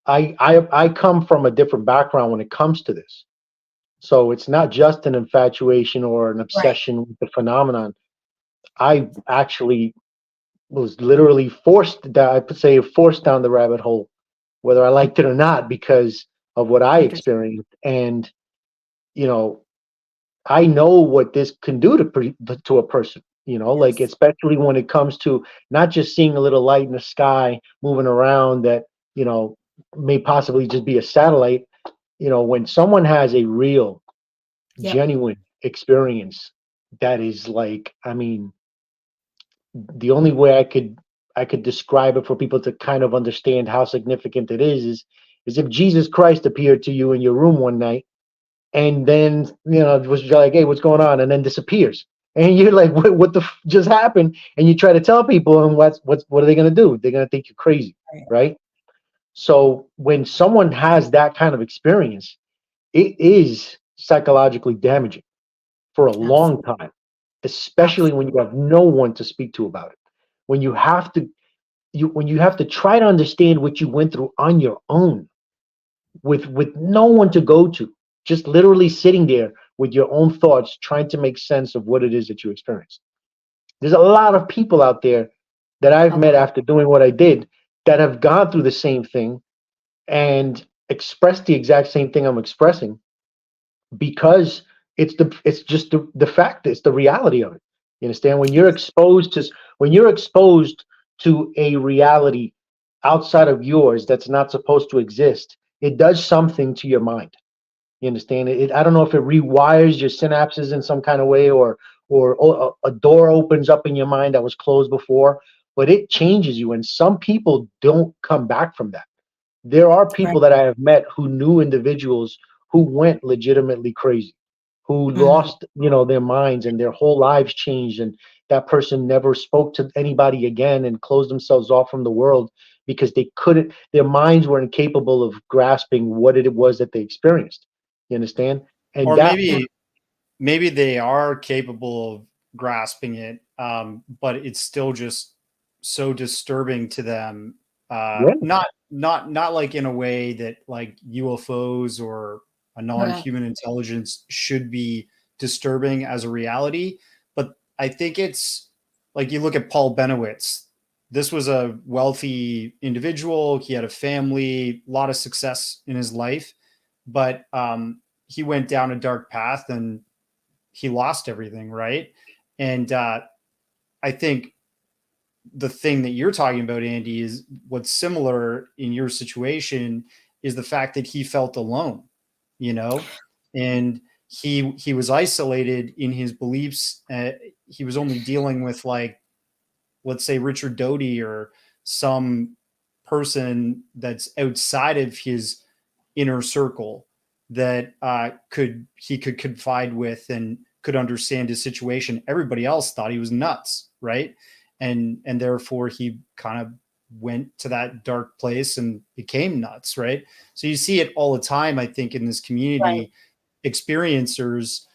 I come from a different background when it comes to this. So it's not just an infatuation or an Right. obsession with the phenomenon. I actually was literally forced down the rabbit hole, whether I liked it or not, because of what I Understood. experienced. And, I know what this can do to a person, like, Yes. especially when it comes to not just seeing a little light in the sky moving around that, may possibly just be a satellite. When someone has a real, Yep. genuine experience, that is like, I mean, the only way I could describe it for people to kind of understand how significant it is if Jesus Christ appeared to you in your room one night, and then, it was like, hey, what's going on, and then disappears, and you're like, what the just happened, and you try to tell people, and what are they going to do? They're going to think you're crazy, Right. right? So when someone has that kind of experience, it is psychologically damaging for a long Absolutely. time, especially when you Absolutely. have no one to speak to about it. When you have to try to understand what you went through on your own, with no one to go to, just literally sitting there with your own thoughts, trying to make sense of what it is that you experienced. There's a lot of people out there that I've A met lot. after doing what I did, that have gone through the same thing and expressed the exact same thing I'm expressing, because it's just the fact, it's the reality of it. You understand? When you're exposed to a reality outside of yours that's not supposed to exist, it does something to your mind. You understand? I don't know if it rewires your synapses in some kind of way, or a door opens up in your mind that was closed before, but it changes you. And some people don't come back from that. There are Right. people that I have met who knew individuals who went legitimately crazy, who Mhm. lost, their minds, and their whole lives changed, and that person never spoke to anybody again and closed themselves off from the world, because their minds were incapable of grasping what it was that they experienced. You understand? And Or that, maybe they are capable of grasping it, but it's still just so disturbing to them. yeah, Not like in a way that like UFOs or a Right. non-human intelligence should be disturbing as a reality, but I think it's like, you look at Paul Benowitz. This was a wealthy individual. He had a family, a lot of success in his life, but he went down a dark path and he lost everything, right? And I think the thing that you're talking about, Andy, is what's similar in your situation is the fact that he felt alone, you know, and he was isolated in his beliefs. He was only dealing with, like, let's say Richard Doty or some person that's outside of his inner circle that he could confide with and could understand his situation. Everybody else thought he was nuts, right? And therefore he kind of went to that dark place and became nuts, right? So you see it all the time, I think, in this community. Right. Experiencers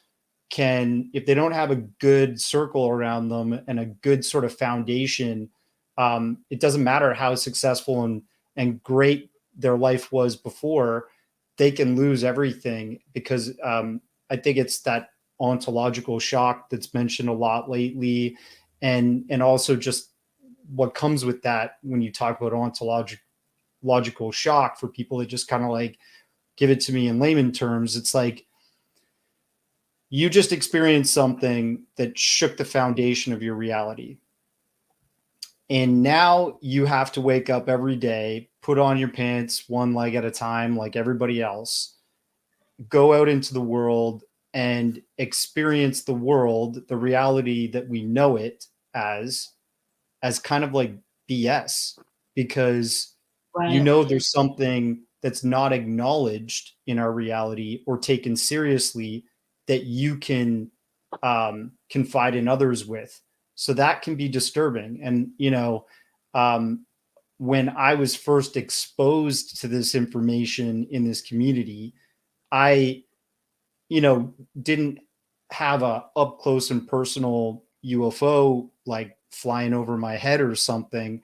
can, if they don't have a good circle around them and a good sort of foundation, it doesn't matter how successful and great their life was before, they can lose everything because I think it's that ontological shock that's mentioned a lot lately, and also just what comes with that when you talk about ontological shock for people that just kind of like give it to me in layman terms. It's like you just experienced something that shook the foundation of your reality. And now you have to wake up every day, put on your pants one leg at a time, like everybody else, go out into the world and experience the world, the reality that we know it as kind of like BS, because Right. you know there's something that's not acknowledged in our reality or taken seriously that you can confide in others with. So that can be disturbing. And, you know, when I was first exposed to this information in this community, I, you know, didn't have a up close and personal UFO like flying over my head or something,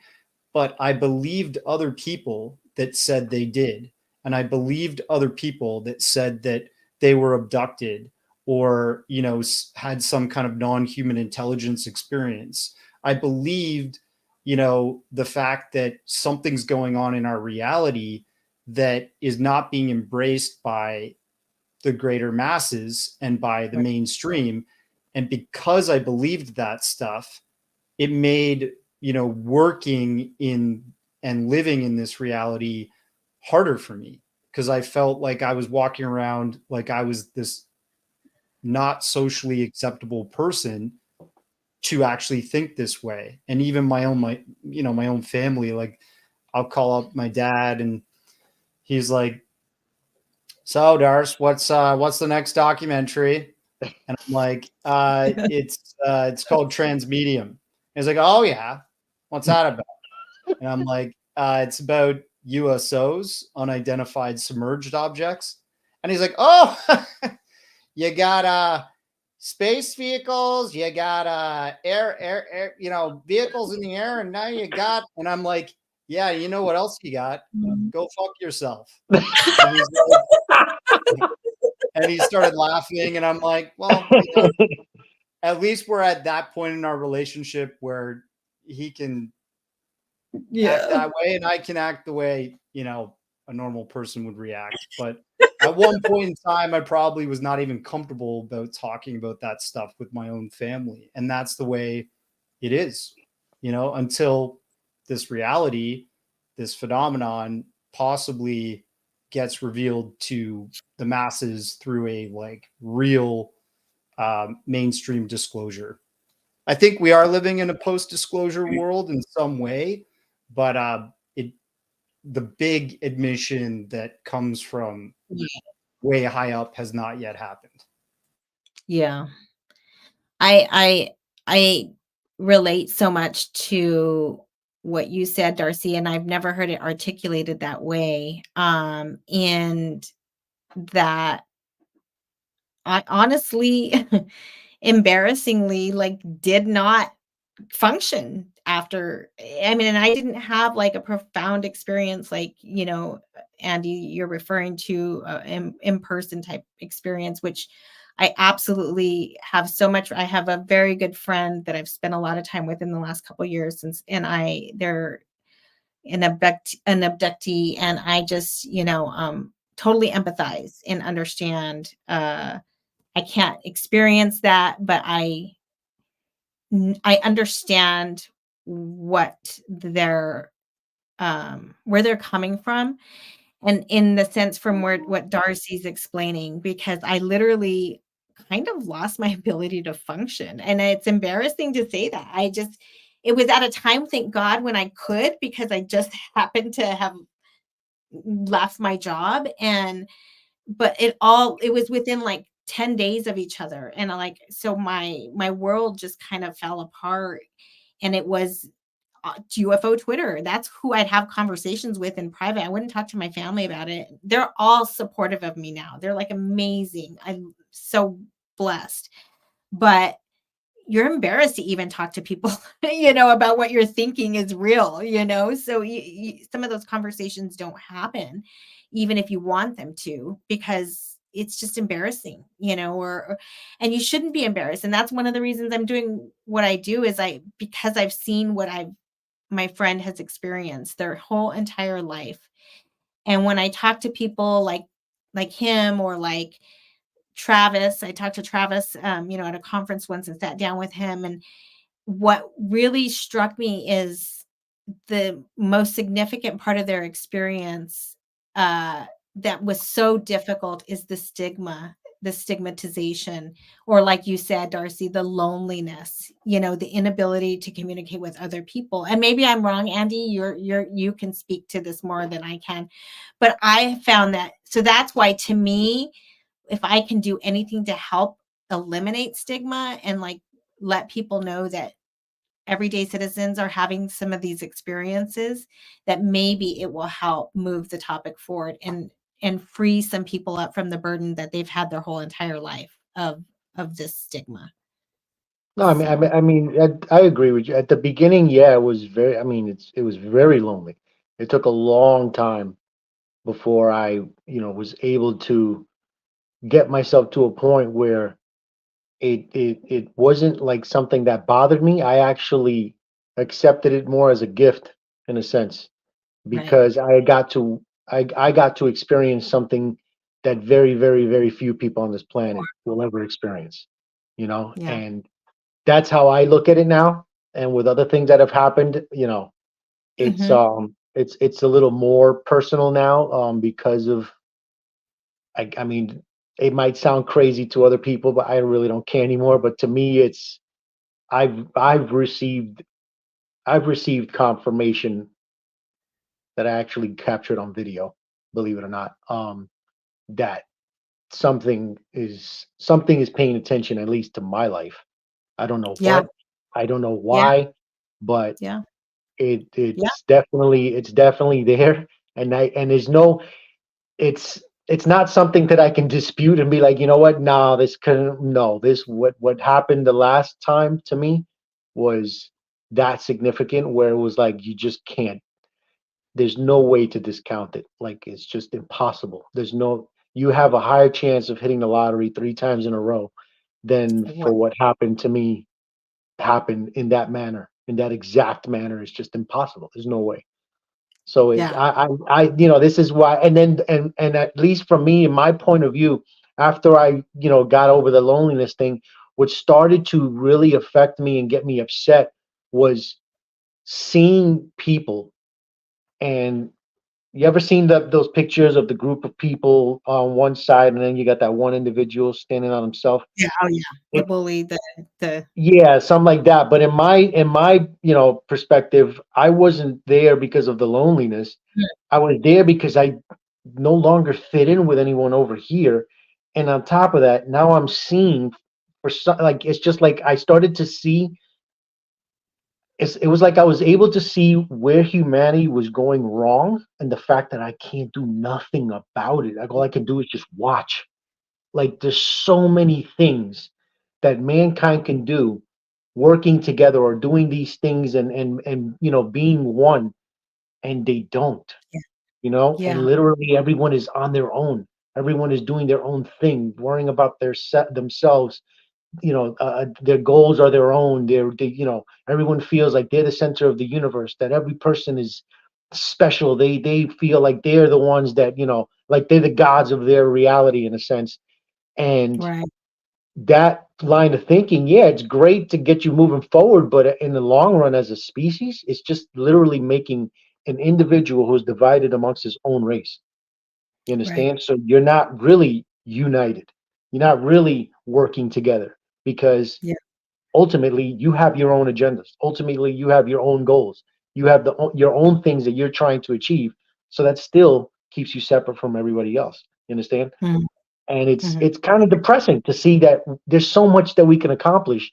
but I believed other people that said they did. And I believed other people that said that they were abducted or, you know, had some kind of non-human intelligence experience. I believed, you know, the fact that something's going on in our reality that is not being embraced by the greater masses and by the mainstream. And because I believed that stuff, it made, you know, working in and living in this reality harder for me, because I felt like I was walking around like I was this not socially acceptable person to actually think this way. And even my own family, like I'll call up my dad and he's like, "So Darce, what's the next documentary?" And I'm like, it's called Transmedium. He's like, "Oh yeah, what's that about?" And I'm like, it's about USOs, unidentified submerged objects. And he's like, "Oh, you got space vehicles, you got air, you know, vehicles in the air, and now you got," and I'm like, "Yeah, you know what else you got? Go fuck yourself." And he's like, and he started laughing, and I'm like, "Well, you know, at least we're at that point in our relationship where he can act that way and I can act the way, you know, a normal person would react." But at one point in time, I probably was not even comfortable about talking about that stuff with my own family. And that's the way it is, you know, until this reality, this phenomenon possibly gets revealed to the masses through a like real mainstream disclosure. I think we are living in a post-disclosure world in some way, but the big admission that comes from way high up has not yet happened. Yeah. I relate so much to what you said, Darcy, and I've never heard it articulated that way. And that I honestly, embarrassingly, like did not function after. I mean, and I didn't have like a profound experience like, you know, Andy, you're referring to in-person type experience, which I absolutely have so much. I have a very good friend that I've spent a lot of time with in the last couple of years since, and they're an abductee, and I just, you know, totally empathize and understand. I can't experience that, but I understand what they're where they're coming from, and in the sense from what Darcy's explaining, because I literally kind of lost my ability to function, and it's embarrassing to say that. It was at a time, thank God, when I could, because I just happened to have left my job, but it was within like 10 days of each other, and so my world just kind of fell apart. And it was UFO Twitter. That's who I'd have conversations with in private. I wouldn't talk to my family about it. They're all supportive of me now. They're like amazing. I'm so blessed. But you're embarrassed to even talk to people, about what you're thinking is real, So some of those conversations don't happen, even if you want them to, because it's just embarrassing, and you shouldn't be embarrassed. And that's one of the reasons I'm doing what I do, is because I've seen what my friend has experienced their whole entire life. And when I talk to people like him, or like Travis, I talked to Travis, at a conference once, and sat down with him. And what really struck me is the most significant part of their experience, that was so difficult, is the stigmatization, or like you said, Darcy, the loneliness, the inability to communicate with other people. And maybe I'm wrong, Andy, you can speak to this more than I can, but I found that. So that's why, to me, if I can do anything to help eliminate stigma and let people know that everyday citizens are having some of these experiences, that maybe it will help move the topic forward and free some people up from the burden that they've had their whole entire life of this stigma. No, I agree with you. At the beginning, yeah, it was very. It was very lonely. It took a long time before I, was able to get myself to a point where it wasn't like something that bothered me. I actually accepted it more as a gift, in a sense, Right. because I got to experience something that very, very, very few people on this planet will ever experience. Yeah. And that's how I look at it now. And with other things that have happened, it's Mhm. it's a little more personal now, because of it might sound crazy to other people, but I really don't care anymore. But to me, it's I've received confirmation that I actually captured on video, believe it or not, that something is paying attention, at least to my life. I don't know Yeah. what, I don't know Yeah. why, but Yeah. Yeah. it's definitely there. And there's no, it's not something that I can dispute and be like, you know what? No, this what happened the last time to me was that significant, where it was like you just can't. There's no way to discount it. Like, it's just impossible. You have a higher chance of hitting the lottery 3 times in a row than What? for what happened to me happen in that manner, in that exact manner. It's just impossible. There's no way. So Yeah. this is why. And then, and at least from me, in my point of view, after I, got over the loneliness thing, what started to really affect me and get me upset was seeing people. And you ever seen those pictures of the group of people on one side, and then you got that one individual standing on himself? Yeah. Oh, yeah. The It, bully, the yeah, something like that. But in my perspective, I wasn't there because of the loneliness. I was there because I no longer fit in with anyone over here. And on top of that, now I'm seeing, for some, like, it's just like I started to see. It was like I was able to see where humanity was going wrong, and the fact that I can't do nothing about it. Like, all I can do is just watch. Like, there's so many things that mankind can do, working together or doing these things, and being one, and they don't. yeah. And Yeah. literally everyone is on their own. Everyone is doing their own thing, worrying about themselves. Their goals are their own. Everyone feels like they're the center of the universe, that every person is special. They feel like they're the ones that like they're the gods of their reality in a sense. And Right. that line of thinking, yeah, it's great to get you moving forward, but in the long run, as a species, it's just literally making an individual who's divided amongst his own race. You Right. understand? So you're not really united. You're not really working together because Yeah. ultimately you have your own agendas. Ultimately, you have your own goals. You have your own things that you're trying to achieve. So that still keeps you separate from everybody else. You understand? Mhm. And Mhm. it's kind of depressing to see that there's so much that we can accomplish.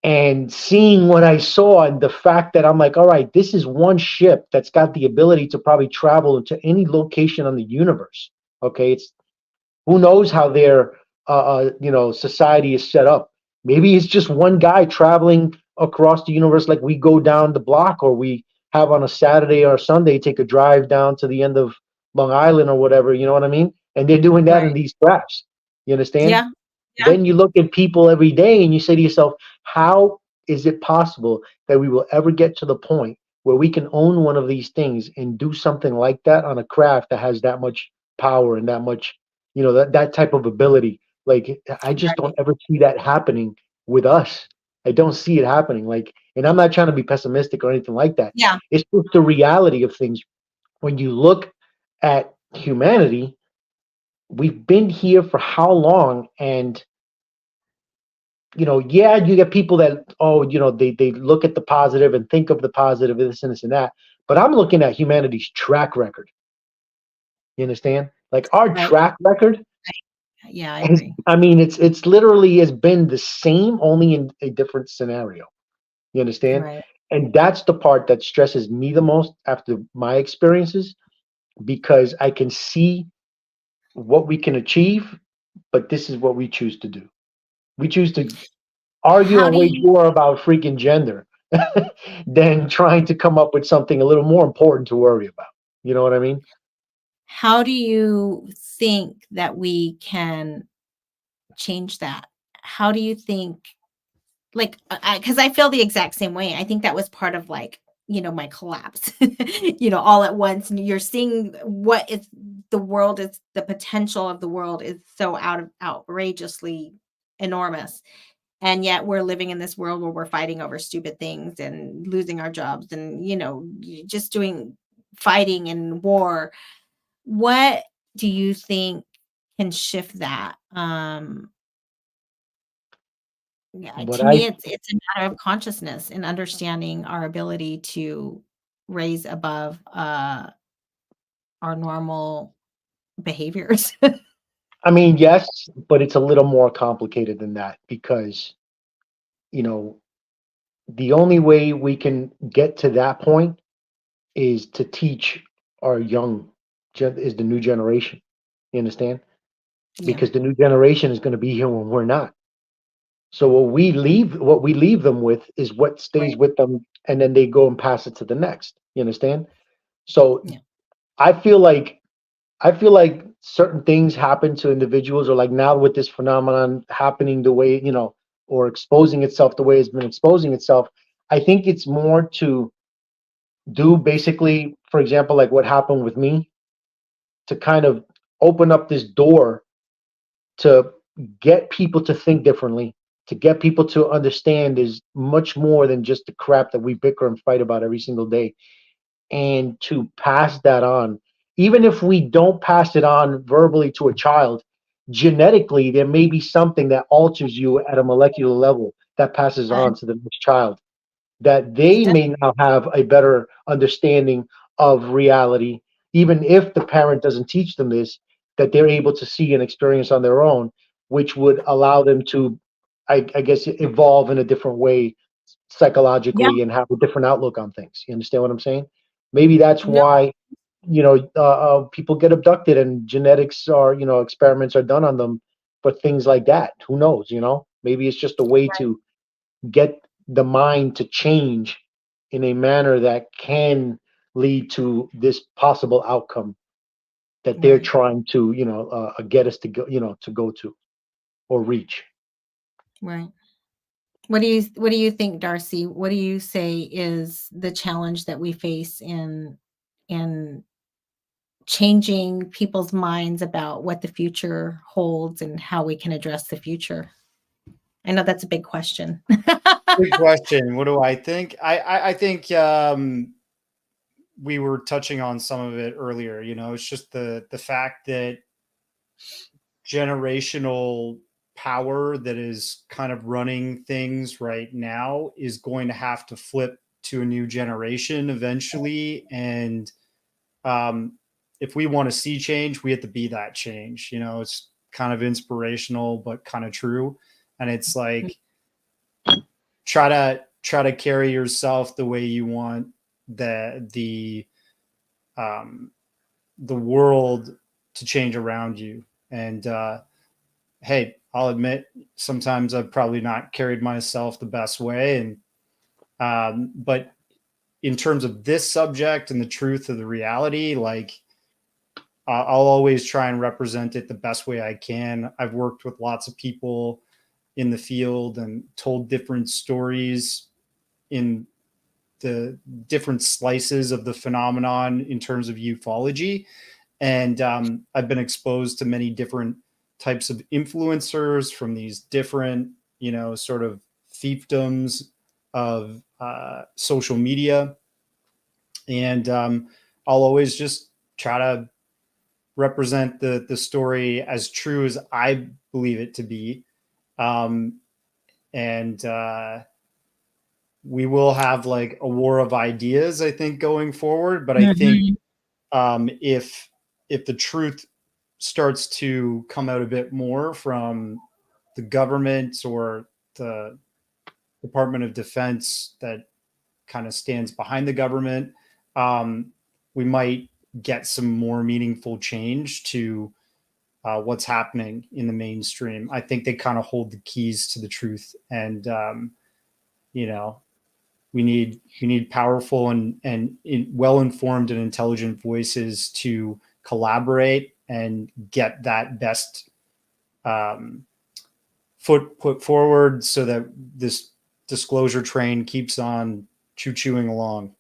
And seeing what I saw and the fact that I'm like, all right, this is one ship that's got the ability to probably travel into any location on the universe. Okay, it's who knows how their society is set up. Maybe it's just one guy traveling across the universe, like we go down the block, or we have on a Saturday or a Sunday take a drive down to the end of Long Island or whatever. You know what I mean? And they're doing that in Right. these crafts. You understand? Yeah. Yeah. Then you look at people every day and you say to yourself, how is it possible that we will ever get to the point where we can own one of these things and do something like that on a craft that has that much power and that much, that type of ability? Like, I just don't Right. ever see that happening with us. I don't see it happening. Like, and I'm not trying to be pessimistic or anything like that. Yeah. It's just the reality of things. When you look at humanity, we've been here for how long? And yeah, you get people that, they look at the positive and think of the positive, this and this and that. But I'm looking at humanity's track record. You understand? Like our Right. track record Yeah, I has, agree. I mean, it's literally has been the same, only in a different scenario. You understand? Right. And that's the part that stresses me the most after my experiences, because I can see what we can achieve, but this is what we choose to do. We choose to argue How and do wage you war about freaking gender than trying to come up with something a little more important to worry about. You know what I mean? how do you think that we can change that? How do you think, like, because I feel the exact same way. I think that was part of, like, my collapse, all at once. And you're seeing what is the world is, the potential of the world is so outrageously enormous. And yet we're living in this world where we're fighting over stupid things and losing our jobs and, just doing fighting and war. What do you think can shift that? Yeah, What to me, I it's a matter of consciousness and understanding our ability to raise above our normal behaviors. I mean, yes, but it's a little more complicated than that, because you know the only way we can get to that point is to teach our is the new generation. You understand? Yeah, Because the new generation is going to be here when we're not. So what we leave them with is what stays right. with them, and then they go and pass it to the next. You understand? So Yeah, I feel like certain things happen to individuals, or like now with this phenomenon happening the way, or exposing itself the way it's been exposing itself. I think it's more to do basically, for example, like what happened with me, to kind of open up this door to get people to think differently, to get people to understand there's much more than just the crap that we bicker and fight about every single day, and to pass that on. Even if we don't pass it on verbally to a child, genetically, there may be something that alters you at a molecular level that passes uh, on to the next child, that it they does. may now have a better understanding of reality, even if the parent doesn't teach them this, that they're able to see and experience on their own, which would allow them to, I guess, evolve in a different way Yeah, psychologically and have a different outlook on things. You understand what I'm saying? Maybe that's no, why, people get abducted and genetics are, experiments are done on them for things like that. Who knows? Maybe it's just a way to get the mind to change in a manner that can lead to this possible outcome that they're right, trying to, get us to go, to go to or reach. right. What do you think, Darcy? What do you say is the challenge that we face in changing people's minds about what the future holds and how we can address the future? I know that's a big question. Good question. What do I think? I think we were touching on some of it earlier. You know, it's just the fact that generational power that is kind of running things right now is going to have to flip to a new generation eventually. And if we want to see change, we have to be that change. You know, it's kind of inspirational, but kind of true. And it's like, try to carry yourself the way you want the world to change around you. And hey, I'll admit sometimes I've probably not carried myself the best way, and but in terms of this subject and the truth of the reality, like I'll always try and represent it the best way I can. I've worked with lots of people in the field and told different stories in the different slices of the phenomenon in terms of ufology. And I've been exposed to many different types of influencers from these different, you know, sort of fiefdoms of social media. And I'll always just try to represent the story as true as I believe it to be. And we will have like a war of ideas, I think, going forward. But I think if the truth starts to come out a bit more from the government or the Department of Defense that kind of stands behind the government, we might get some more meaningful change to what's happening in the mainstream. I think they kind of hold the keys to the truth, and you know, we need powerful and well-informed and intelligent voices to collaborate and get that best foot put forward so that this disclosure train keeps on chewing along.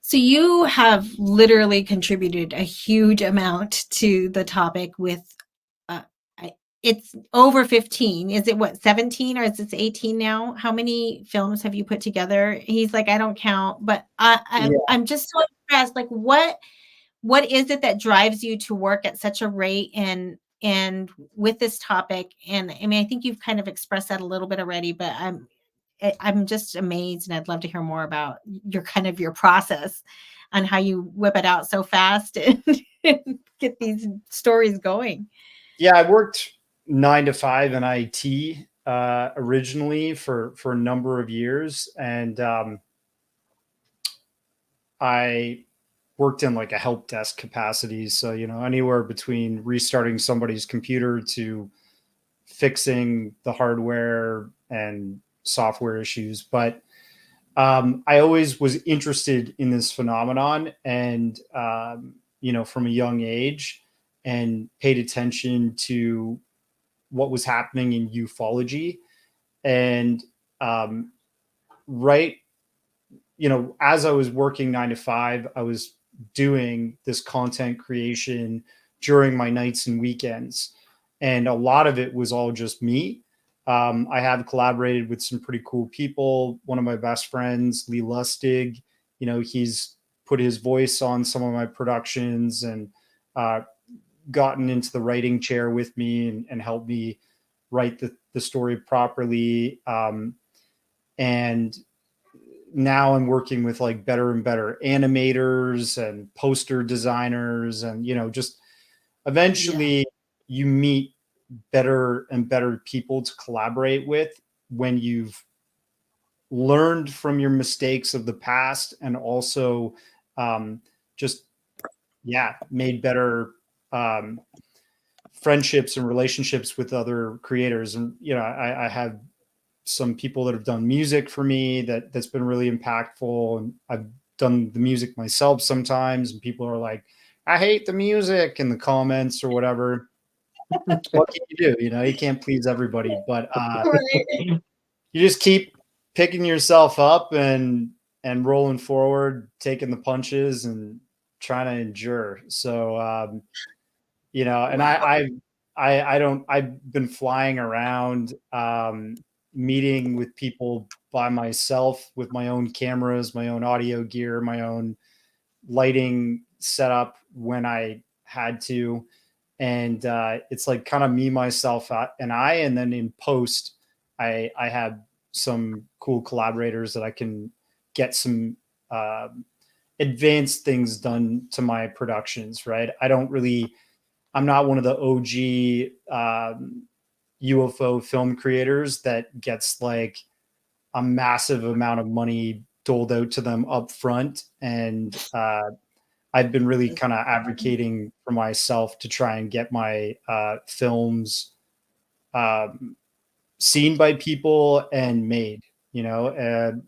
So you have literally contributed a huge amount to the topic with, it's over 15. Is it what, 17 or is it 18 now? How many films have you put together? He's like, I don't count, but I'm just so impressed. Like what is it that drives you to work at such a rate and with this topic? And I mean, I think you've kind of expressed that a little bit already, but I'm just amazed, and I'd love to hear more about your process on how you whip it out so fast and get these stories going. Yeah, I worked 9 to 5 in IT originally for a number of years, and I worked in like a help desk capacity. So, you know, anywhere between restarting somebody's computer to fixing the hardware and software issues. But I always was interested in this phenomenon, and you know, from a young age, and paid attention to what was happening in ufology. And right, you know, as I was working 9 to 5, I was doing this content creation during my nights and weekends, and a lot of it was all just me. I have collaborated with some pretty cool people. One of my best friends, Lee Lustig, you know, he's put his voice on some of my productions and gotten into the writing chair with me and helped me write the story properly. And now I'm working with like better and better animators and poster designers, and, you know, just eventually you meet better and better people to collaborate with when you've learned from your mistakes of the past, and also just made better friendships and relationships with other creators. And, you know, I have some people that have done music for me that's been really impactful, and I've done the music myself sometimes, and people are like, I hate the music in the comments or whatever. What can you do? You know, you can't please everybody, but you just keep picking yourself up and rolling forward, taking the punches, and trying to endure. So, you know, and I've been flying around, meeting with people by myself with my own cameras, my own audio gear, my own lighting setup when I had to. And it's like kind of me, myself, and I. And then in post, I have some cool collaborators that I can get some advanced things done to my productions, right? I'm not one of the OG UFO film creators that gets like a massive amount of money doled out to them up front. And I've been really kind of advocating for myself to try and get my films seen by people and made, you know.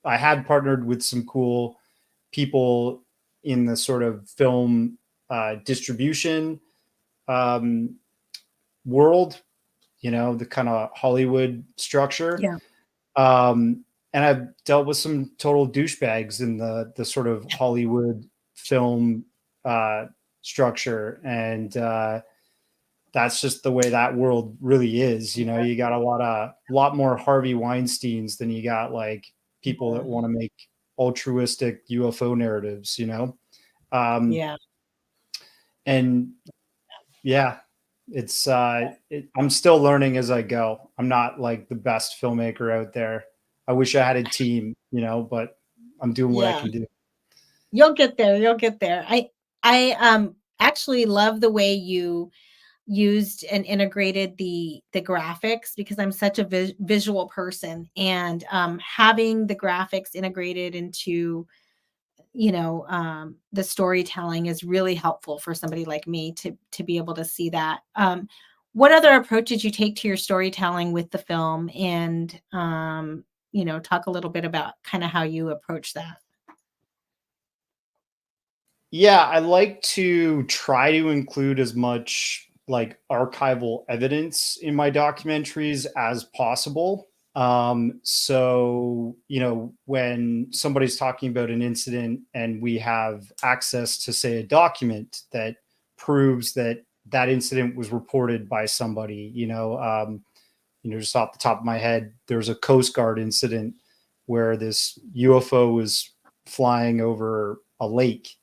I had partnered with some cool people in the sort of film distribution world, you know, the kind of Hollywood structure. Yeah. And I've dealt with some total douchebags in the sort of Hollywood film structure. And that's just the way that world really is. You know, you got a lot more Harvey Weinsteins than you got like people that want to make altruistic UFO narratives, you know? Yeah. And yeah, it's I'm still learning as I go. I'm not like the best filmmaker out there. I wish I had a team, you know, but I'm doing what I can do. You'll get there. You'll get there. I actually love the way you used and integrated the graphics, because I'm such a visual person, and having the graphics integrated into, you know, the storytelling is really helpful for somebody like me to be able to see that. What other approach did you take to your storytelling with the film? And you know, talk a little bit about kind of how you approach that. Yeah, I like to try to include as much like archival evidence in my documentaries as possible. So, you know, when somebody's talking about an incident and we have access to, say, a document that proves that that incident was reported by somebody, you know, just off the top of my head, there's a Coast Guard incident where this UFO was flying over a lake.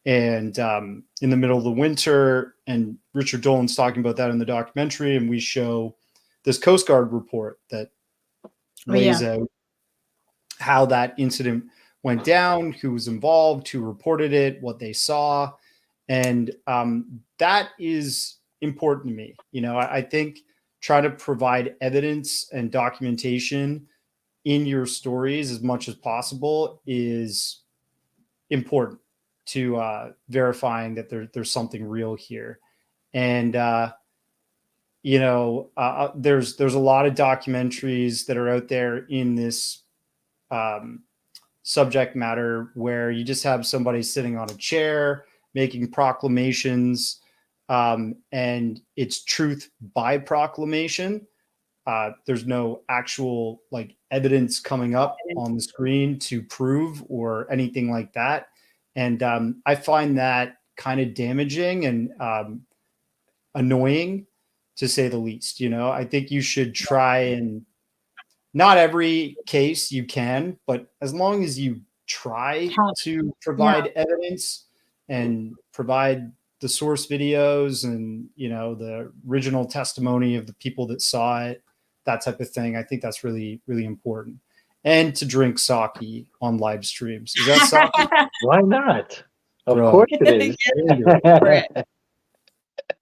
And in the middle of the winter, and Richard Dolan's talking about that in the documentary, and we show this Coast Guard report that lays out how that incident went down, who was involved, who reported it, what they saw. And that is important to me. You know, I think trying to provide evidence and documentation in your stories as much as possible is important to verifying that there's something real here. And you know, there's a lot of documentaries that are out there in this subject matter where you just have somebody sitting on a chair making proclamations, and it's truth by proclamation. There's no actual like evidence coming up on the screen to prove or anything like that. And I find that kind of damaging and annoying, to say the least. You know, I think you should try, and not every case you can, but as long as you try to provide evidence and provide the source videos and, you know, the original testimony of the people that saw it, that type of thing, I think that's really, really important. And to drink sake on live streams. Is that sake? Why not? Of Bro. course it is.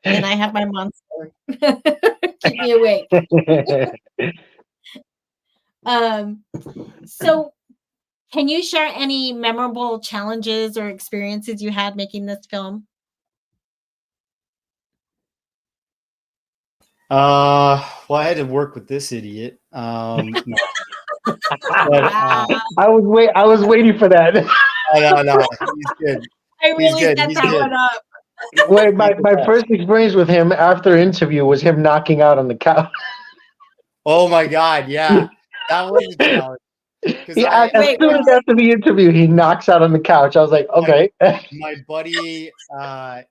And I have my monster. Keep me awake. So can you share any memorable challenges or experiences you had making this film? Well, I had to work with this idiot. No. But, I was waiting for that. No, he's good. I really set that one up. Wait, my first experience with him after interview was him knocking out on the couch. Oh my God, yeah, that was a challenge. because Yeah, as Wait, soon as after the interview, he knocks out on the couch. I was like, okay. my buddy, my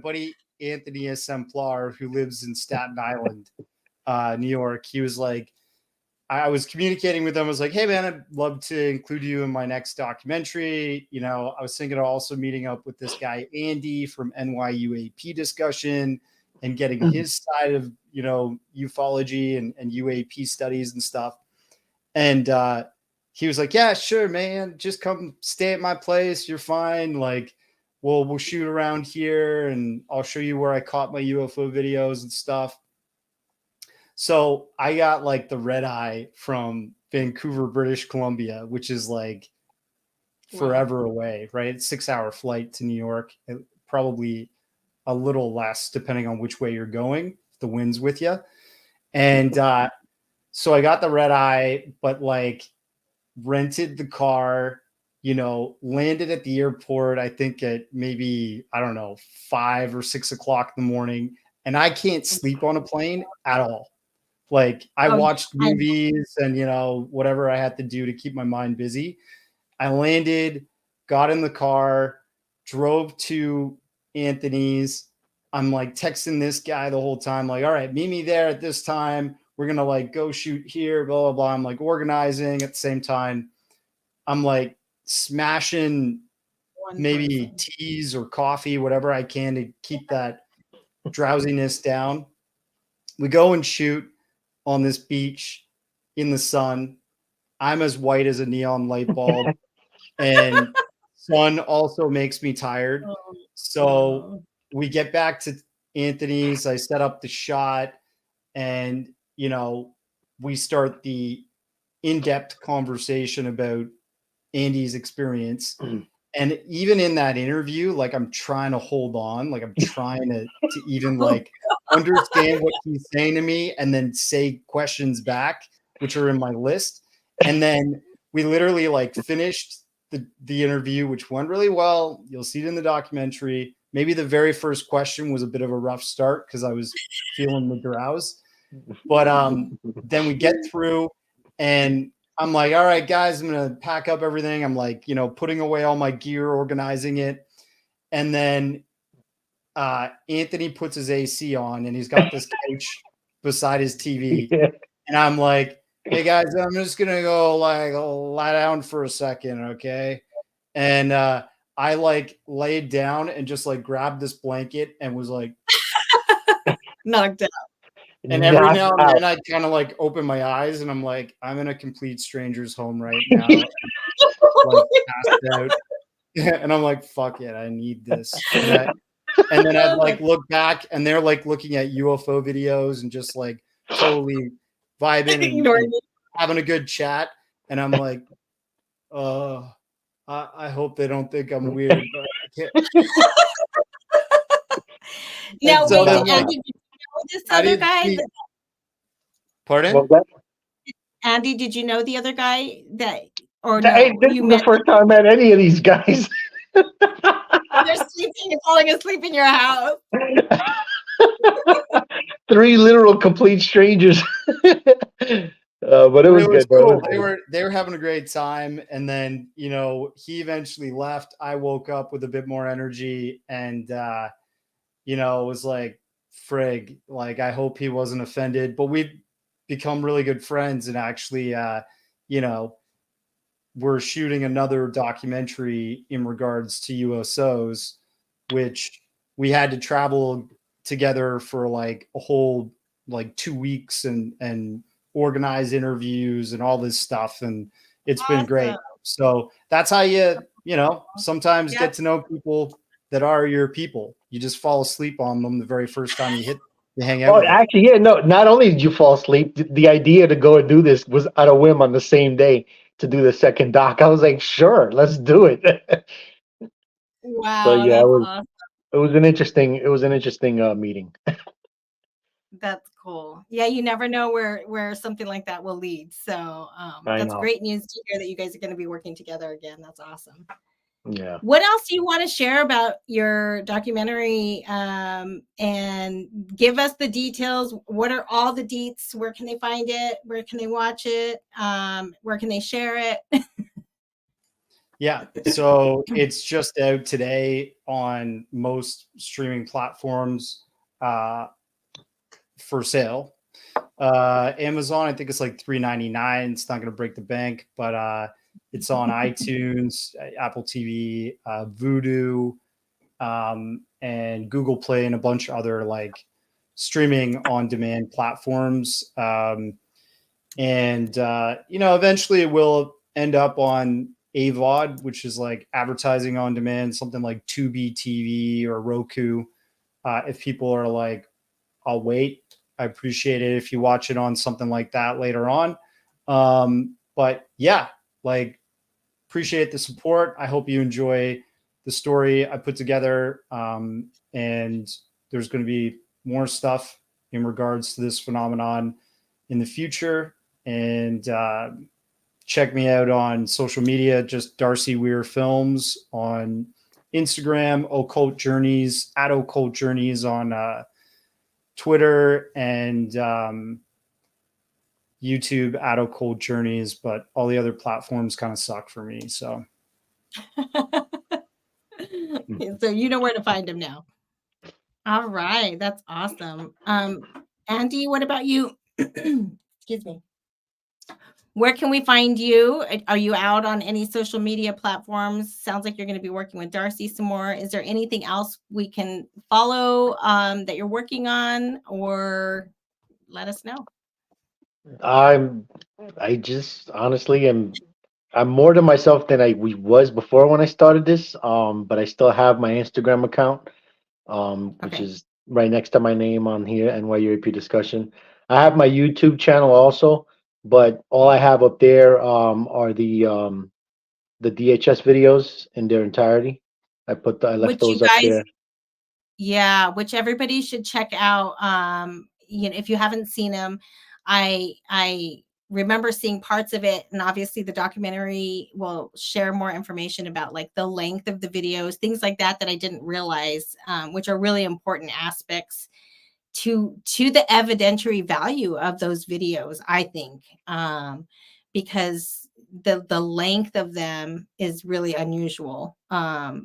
buddy Anthony Exemplar, who lives in Staten Island, New York, he was like, I was communicating with them. I was like, hey man, I'd love to include you in my next documentary. You know, I was thinking of also meeting up with this guy, Andy from NYU AP discussion and getting his side of, you know, ufology and UAP studies and stuff. And he was like, yeah, sure, man. Just come stay at my place. You're fine. Like, we'll shoot around here and I'll show you where I caught my UFO videos and stuff. So I got like the red eye from Vancouver, British Columbia, which is like forever away, right? 6-hour flight to New York, probably a little less depending on which way you're going, if the wind's with you. And so I got the red eye, but like rented the car, you know, landed at the airport, I think at maybe, I don't know, 5 or 6 o'clock in the morning. And I can't sleep on a plane at all. Like I watched movies and, you know, whatever I had to do to keep my mind busy. I landed, got in the car, drove to Anthony's. I'm like texting this guy the whole time, like, all right, meet me there at this time. We're going to like go shoot here, blah, blah, blah. I'm like organizing at the same time. I'm like smashing maybe teas or coffee, whatever I can to keep that drowsiness down. We go and shoot on this beach in the sun. I'm as white as a neon light bulb, and sun also makes me tired. So we get back to Anthony's. I set up the shot, and you know, we start the in-depth conversation about Andy's experience. And even in that interview, like I'm trying to hold on, like I'm trying to even like understand what he's saying to me and then say questions back, which are in my list. And then we literally like finished the interview, which went really well. You'll see it in the documentary. Maybe the very first question was a bit of a rough start because I was feeling the drowse. But then we get through and I'm like, all right, guys, I'm going to pack up everything. I'm like, you know, putting away all my gear, organizing it. And then Anthony puts his AC on and he's got this couch beside his TV. Yeah. And I'm like, hey guys, I'm just going to go like lie down for a second. Okay. And I like laid down and just like grabbed this blanket and was like knocked out. And every now and then I kind of like open my eyes and I'm like, I'm in a complete stranger's home right now. Like passed out. And I'm like, fuck it, I need this. And then I'd like look back and they're like looking at UFO videos and just like totally vibing and having a good chat. And I'm like, I hope they don't think I'm weird. But I can't. Now, So wait, then, Andy, did you know this other guy? Pardon? Andy, did you know the other guy that, or Hey, no? this is the first time I met any of these guys. They're sleeping and falling asleep in your house. 3 literal complete strangers. But it was good. Cool. They were having a great time. And then, you know, he eventually left. I woke up with a bit more energy and, you know, was like, frig, like, I hope he wasn't offended, but we've become really good friends. And actually, you know, we're shooting another documentary in regards to USOs, which we had to travel together for like a whole, like 2 weeks and organize interviews and all this stuff. And it's been great. So that's how you know, sometimes get to know people that are your people. You just fall asleep on them the very first time you hang out. Oh, actually, yeah, no, not only did you fall asleep, the idea to go and do this was at a whim on the same day to do the second doc. I was like, sure, let's do it. Wow. So yeah, Awesome. it was an interesting meeting. That's cool. Yeah, you never know where something like that will lead. So that's great news to hear that you guys are going to be working together again. That's awesome. Yeah. What else do you want to share about your documentary? And give us the details. What are all the deets? Where can they find it? Where can they watch it? Where can they share it? Yeah, so it's just out today on most streaming platforms for sale. Amazon, I think it's like $3.99. It's not going to break the bank, but it's on iTunes, Apple TV, Vudu, and Google Play, and a bunch of other like streaming on demand platforms. Eventually it will end up on AVOD, which is like advertising on demand, something like Tubi TV or Roku. If people are like, I'll wait, I appreciate it if you watch it on something like that later on. But yeah, like, appreciate the support. I hope you enjoy the story I put together. And there's going to be more stuff in regards to this phenomenon in the future. And check me out on social media, just Darcy Weir Films on Instagram, Occult Journeys, at Occult Journeys on Twitter, and YouTube at Occult Journeys, but all the other platforms kind of suck for me. So So you know where to find them now. All right, that's awesome. Andy, what about you? Excuse me. Where can we find you? Are you out on any social media platforms? Sounds like you're going to be working with Darcy some more. Is there anything else we can follow that you're working on, or let us know? I just honestly I'm more to myself than I was before when I started this. But I still have my Instagram account, which is right next to my name on here, NYUAP Discussion. I have my YouTube channel also, but all I have up there are the DHS videos in their entirety. I left those up there. Yeah, which everybody should check out. If you haven't seen them, I remember seeing parts of it, and obviously the documentary will share more information about like the length of the videos, things like that I didn't realize, which are really important aspects to the evidentiary value of those videos, I think, because the length of them is really unusual. And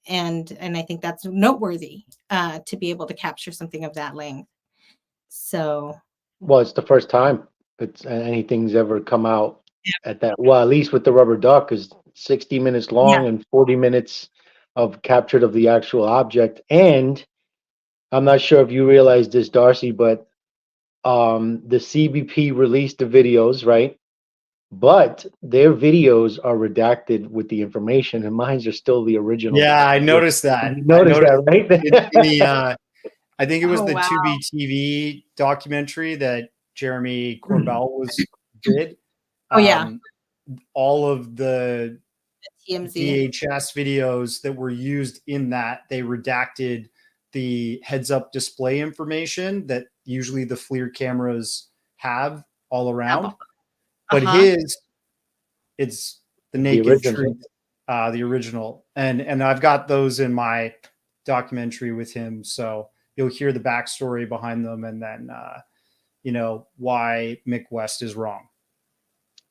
I think that's noteworthy to be able to capture something of that length. So, well, it's the first time anything's ever come out at that. Well, at least with the rubber duck is 60 minutes long and 40 minutes of captured of the actual object. And I'm not sure if you realize this, Darcy, but the CBP released the videos, right? But their videos are redacted with the information, and mine are still the original. Yeah, I noticed that. You noticed that, right? I think it was the wow. Tubi TV documentary that Jeremy Corbell did. Oh yeah. All of the TMZ. DHS videos that were used in that, they redacted the heads-up display information that usually the FLIR cameras have all around. But it's the naked truth, the original. And I've got those in my documentary with him. So you'll hear the backstory behind them, and then, why Mick West is wrong.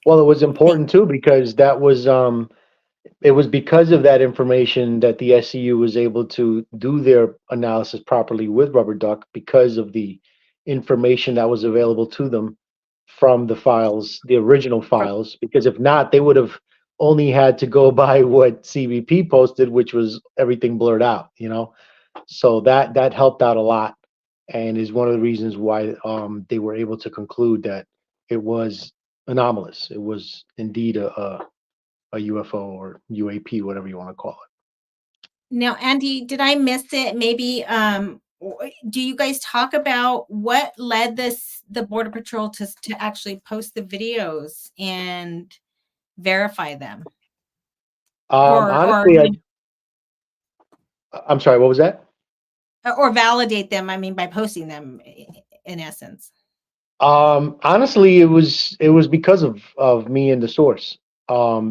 Well, it was important too, because that was, it was because of that information that the SCU was able to do their analysis properly with Rubber Duck, because of the information that was available to them from the files, the original files, because if not, they would have only had to go by what CBP posted, which was everything blurred out, so that helped out a lot, and is one of the reasons why they were able to conclude that it was anomalous. It was indeed a UFO or UAP, whatever you want to call it. Now, Andy, did I miss it? Maybe do you guys talk about what led the Border Patrol to actually post the videos and verify them? Honestly, I'm sorry, what was that? Or validate them, I mean, by posting them, in essence. Honestly, it was because of me and the source.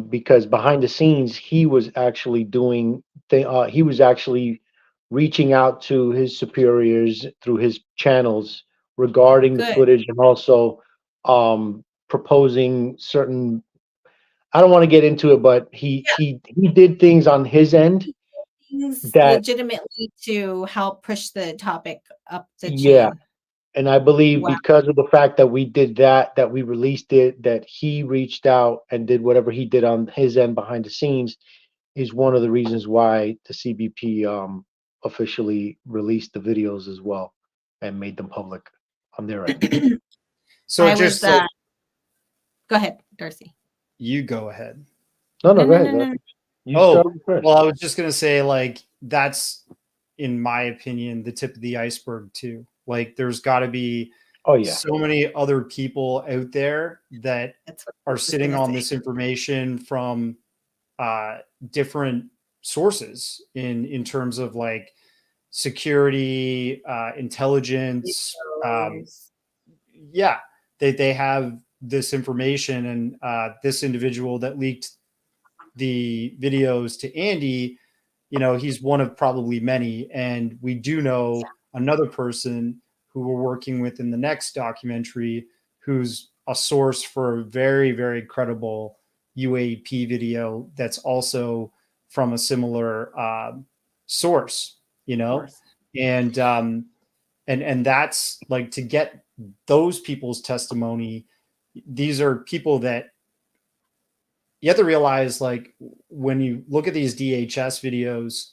because behind the scenes he was actually he was actually reaching out to his superiors through his channels regarding the Good. footage, and also proposing certain, I don't want to get into it, but he did things on his end Things that, legitimately to help push the topic up the yeah. chain. And I believe Wow. because of the fact that we did that we released it, that he reached out and did whatever he did on his end behind the scenes, is one of the reasons why the CBP officially released the videos as well and made them public on their end. So I just was, go ahead, Darcy. you go ahead. No, No, go no, ahead. no, no. You Oh, start first. well, I was just gonna say, like, that's, in my opinion, the tip of the iceberg too. Like, there's got to be Oh yeah. so many other people out there that That's what I are was sitting gonna on say. this information from different sources in terms of like security, intelligence. Videos. Yeah, they have this information, and this individual that leaked the videos to Andy, you know, he's one of probably many. And we do know another person who we're working with in the next documentary who's a source for a very, very credible UAP video that's also from a similar source, you know? Course. And that's like, to get those people's testimony. These are people that you have to realize, like, when you look at these DHS videos,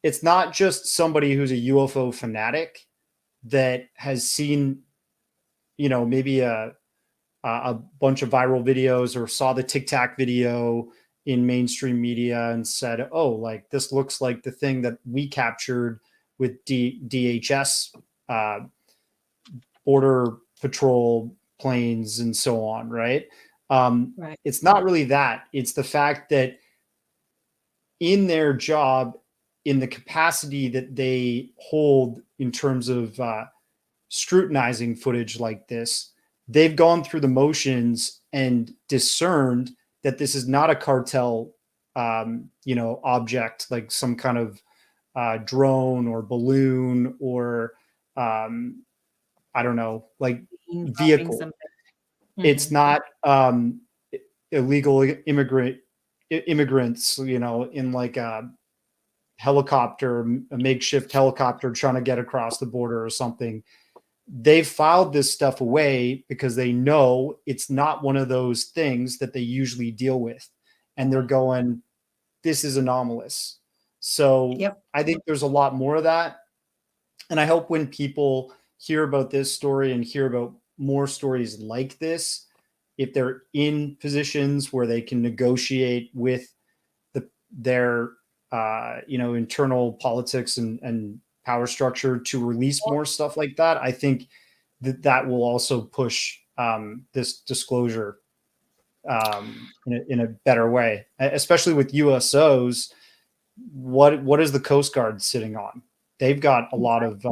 it's not just somebody who's a UFO fanatic that has seen, you know, maybe a bunch of viral videos or saw the Tic Tac video in mainstream media and said, oh, like, this looks like the thing that we captured with DHS border patrol planes and so on, right? Right. It's not really that. It's the fact that in their job, in the capacity that they hold in terms of scrutinizing footage like this, they've gone through the motions and discerned that this is not a cartel, you know, object, like some kind of drone or balloon or I don't know, like Dropping vehicle. something. It's Mhm. not illegal immigrants, you know, in like a helicopter, a makeshift helicopter trying to get across the border or something. They've filed this stuff away because they know it's not one of those things that they usually deal with. And they're going, this is anomalous. So Yep. I think there's a lot more of that. And I hope when people hear about this story and hear about more stories like this, if they're in positions where they can negotiate with their you know, internal politics and power structure to release more stuff like that, I think that will also push this disclosure in a better way, especially with USOs. What is the Coast Guard sitting on? They've got a lot of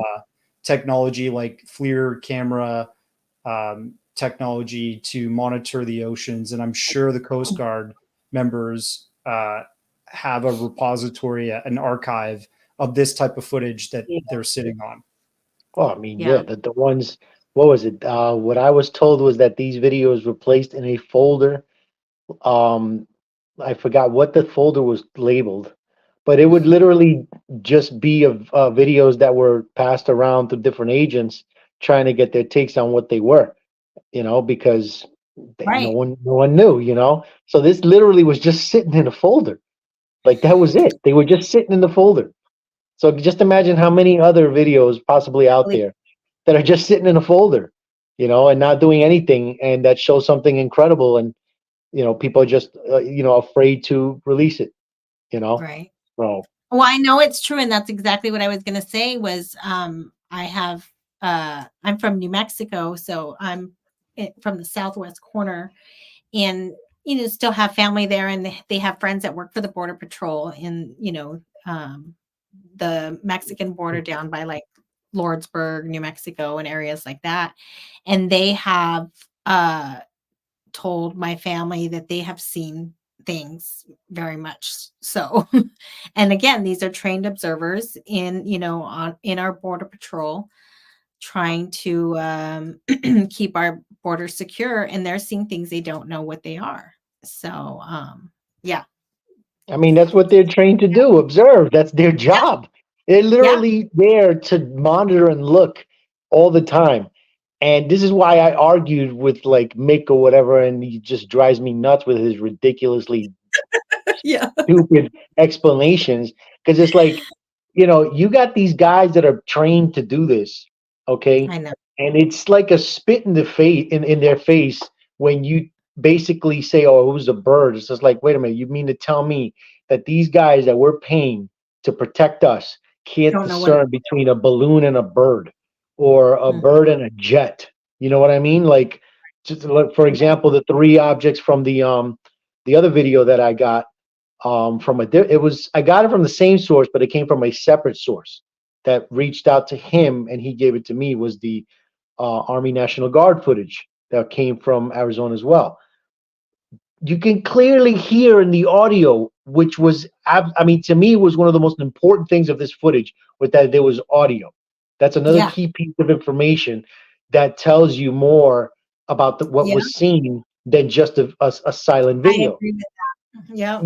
technology, like FLIR camera technology to monitor the oceans, and I'm sure the Coast Guard members have a repository, an archive of this type of footage that Yeah. they're sitting on. Oh, I mean, Yeah. yeah, the ones, what was it? What I was told was that these videos were placed in a folder. Um, I forgot what the folder was labeled, but it would literally just be of videos that were passed around to different agents trying to get their takes on what they were, because no Right. one knew, So this literally was just sitting in a folder. Like that was it. They were just sitting in the folder. So just imagine how many other videos possibly out there that are just sitting in a folder, and not doing anything, and that shows something incredible, and people are just afraid to release it, Right. So Well, I know it's true, and that's exactly what I was gonna say was, I'm from New Mexico, so I'm from the southwest corner, and still have family there, and they have friends that work for the Border Patrol in the Mexican border down by like Lordsburg, New Mexico, and areas like that, and they have told my family that they have seen things very much so. And again, these are trained observers in, in our border patrol, trying to keep our border secure, and they're seeing things they don't know what they are. So, yeah. I mean, that's what they're trained to do, observe. That's their job. They're literally there to monitor and look all the time. And this is why I argued with like Mick or whatever, and he just drives me nuts with his ridiculously Yeah. stupid explanations. Because it's like, you got these guys that are trained to do this, okay? I know. And it's like a spit in the face in their face when you basically say, "Oh, it was a bird." It's just like, wait a minute, you mean to tell me that these guys that we're paying to protect us can't Don't know what. discern between a balloon and a bird, or a bird and a jet? You know what I mean? Like, just look, for example, the three objects from the other video that I got I got it from the same source, but it came from a separate source that reached out to him, and he gave it to me. Was the Army National Guard footage that came from Arizona as well. You can clearly hear in the audio, which was, I mean, to me, was one of the most important things of this footage, was that there was audio. That's another key piece of information that tells you more about what was seen than just a silent video. I agree with that. Yeah.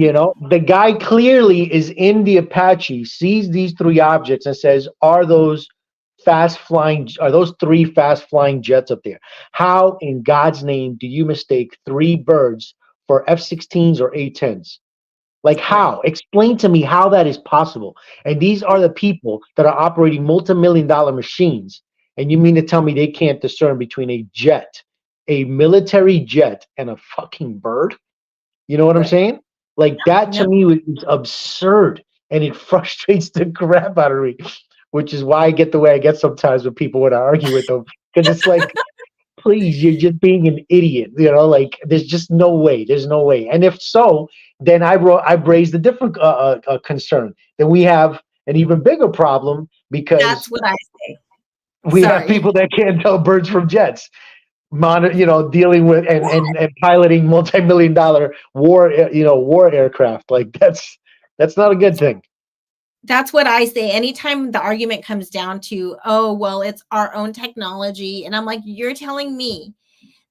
The guy clearly is in the Apache, sees these three objects and says, are those three fast flying jets up there? How in God's name do you mistake three birds for F-16s or A-10s? Like, how? Explain to me how that is possible. And these are the people that are operating multi-million-dollar machines. And you mean to tell me they can't discern between a jet, a military jet, and a fucking bird? You know what I'm saying? Like, that to me is absurd, and it frustrates the crap out of me, which is why I get the way I get sometimes with people when I argue with them, because it's like, please, you're just being an idiot. Like, there's just no way. There's no way. And if so, then I've raised a different concern. Then we have an even bigger problem, because that's what I say. We have people that can't tell birds from jets. Dealing with and piloting multi-million-dollar war aircraft. Like, that's not a good thing. That's what I say. Anytime the argument comes down to, oh, well, it's our own technology. And I'm like, you're telling me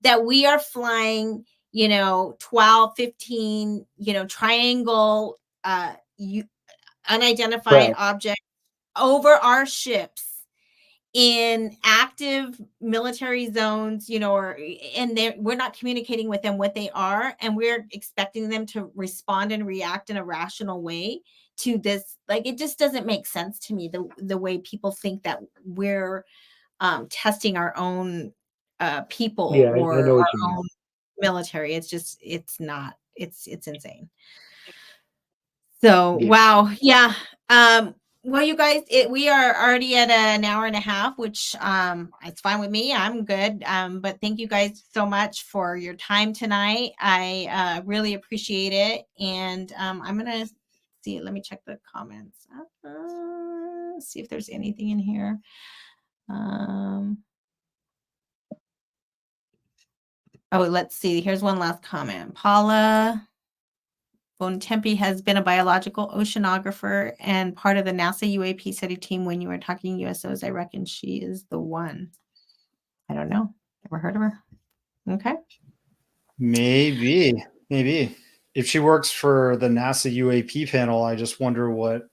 that we are flying, 12, 15, triangle, unidentified objects over our ships in active military zones, and we're not communicating with them what they are, and we're expecting them to respond and react in a rational way to this. Like, it just doesn't make sense to me, the way people think that we're testing our own people or our own military. It's not. It's insane. So wow, yeah. Well, you guys, we are already at an hour and a half, which it's fine with me. I'm good. But thank you guys so much for your time tonight. I really appreciate it. And I'm gonna see. Let me check the comments. See if there's anything in here. Oh, let's see. Here's one last comment. Paula Bontempi has been a biological oceanographer and part of the NASA UAP study team. When you were talking USOs, I reckon she is the one. I don't know. Never heard of her. Okay. Maybe. If she works for the NASA UAP panel, I just wonder what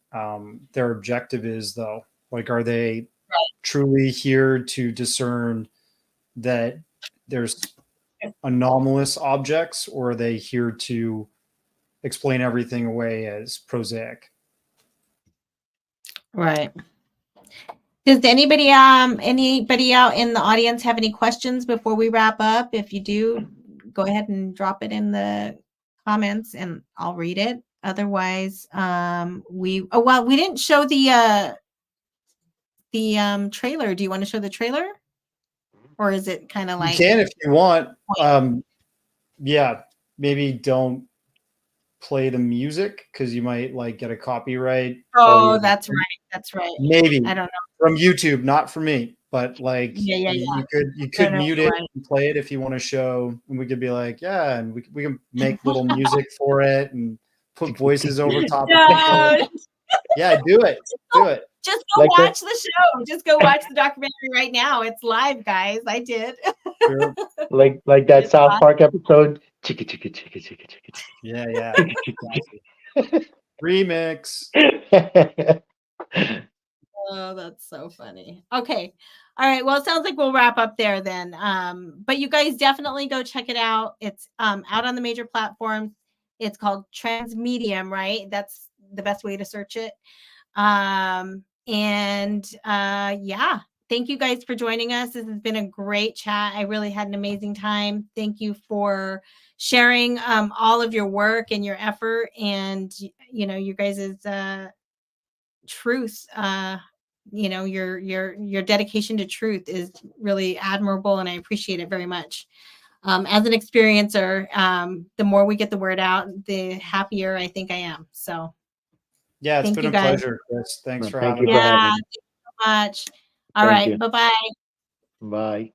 their objective is, though. Like, are they truly here to discern that there's anomalous objects, or are they here to explain everything away as prosaic? Right. Does anybody out in the audience have any questions before we wrap up? If you do, go ahead and drop it in the comments and I'll read it. Otherwise, we didn't show the trailer. Do you want to show the trailer? Or is it kind of like, you can if you want. Yeah, maybe don't play the music because you might like get a copyright. Oh, that's right. That's right. Maybe. I don't know. from YouTube, not for me, but like Yeah. you could No, mute you're it right. and play it if you want to show, and we could be like, yeah, and we can make little music for it and put voices over top of No, it. Yeah, do it. just go Like the- watch the show. Just go watch the documentary right now. It's live, guys. I did. Sure. like that It's South awesome. Park episode. Chicka chicka chicka chicka chicka. Yeah. Remix. Oh, that's so funny. Okay. All right. Well, it sounds like we'll wrap up there then. But you guys definitely go check it out. It's out on the major platforms. It's called Transmedium, right? That's the best way to search it. Yeah. Thank you guys for joining us. This has been a great chat. I really had an amazing time. Thank you for sharing all of your work and your effort and you guys' truth. Your dedication to truth is really admirable, and I appreciate it very much. As an experiencer, the more we get the word out, the happier I think I am. So Yeah, it's thank been you a guys. pleasure, Chris. Thanks for Thank having you me. for having me. Thank you so much. All Thank right. you. Bye-bye. Bye.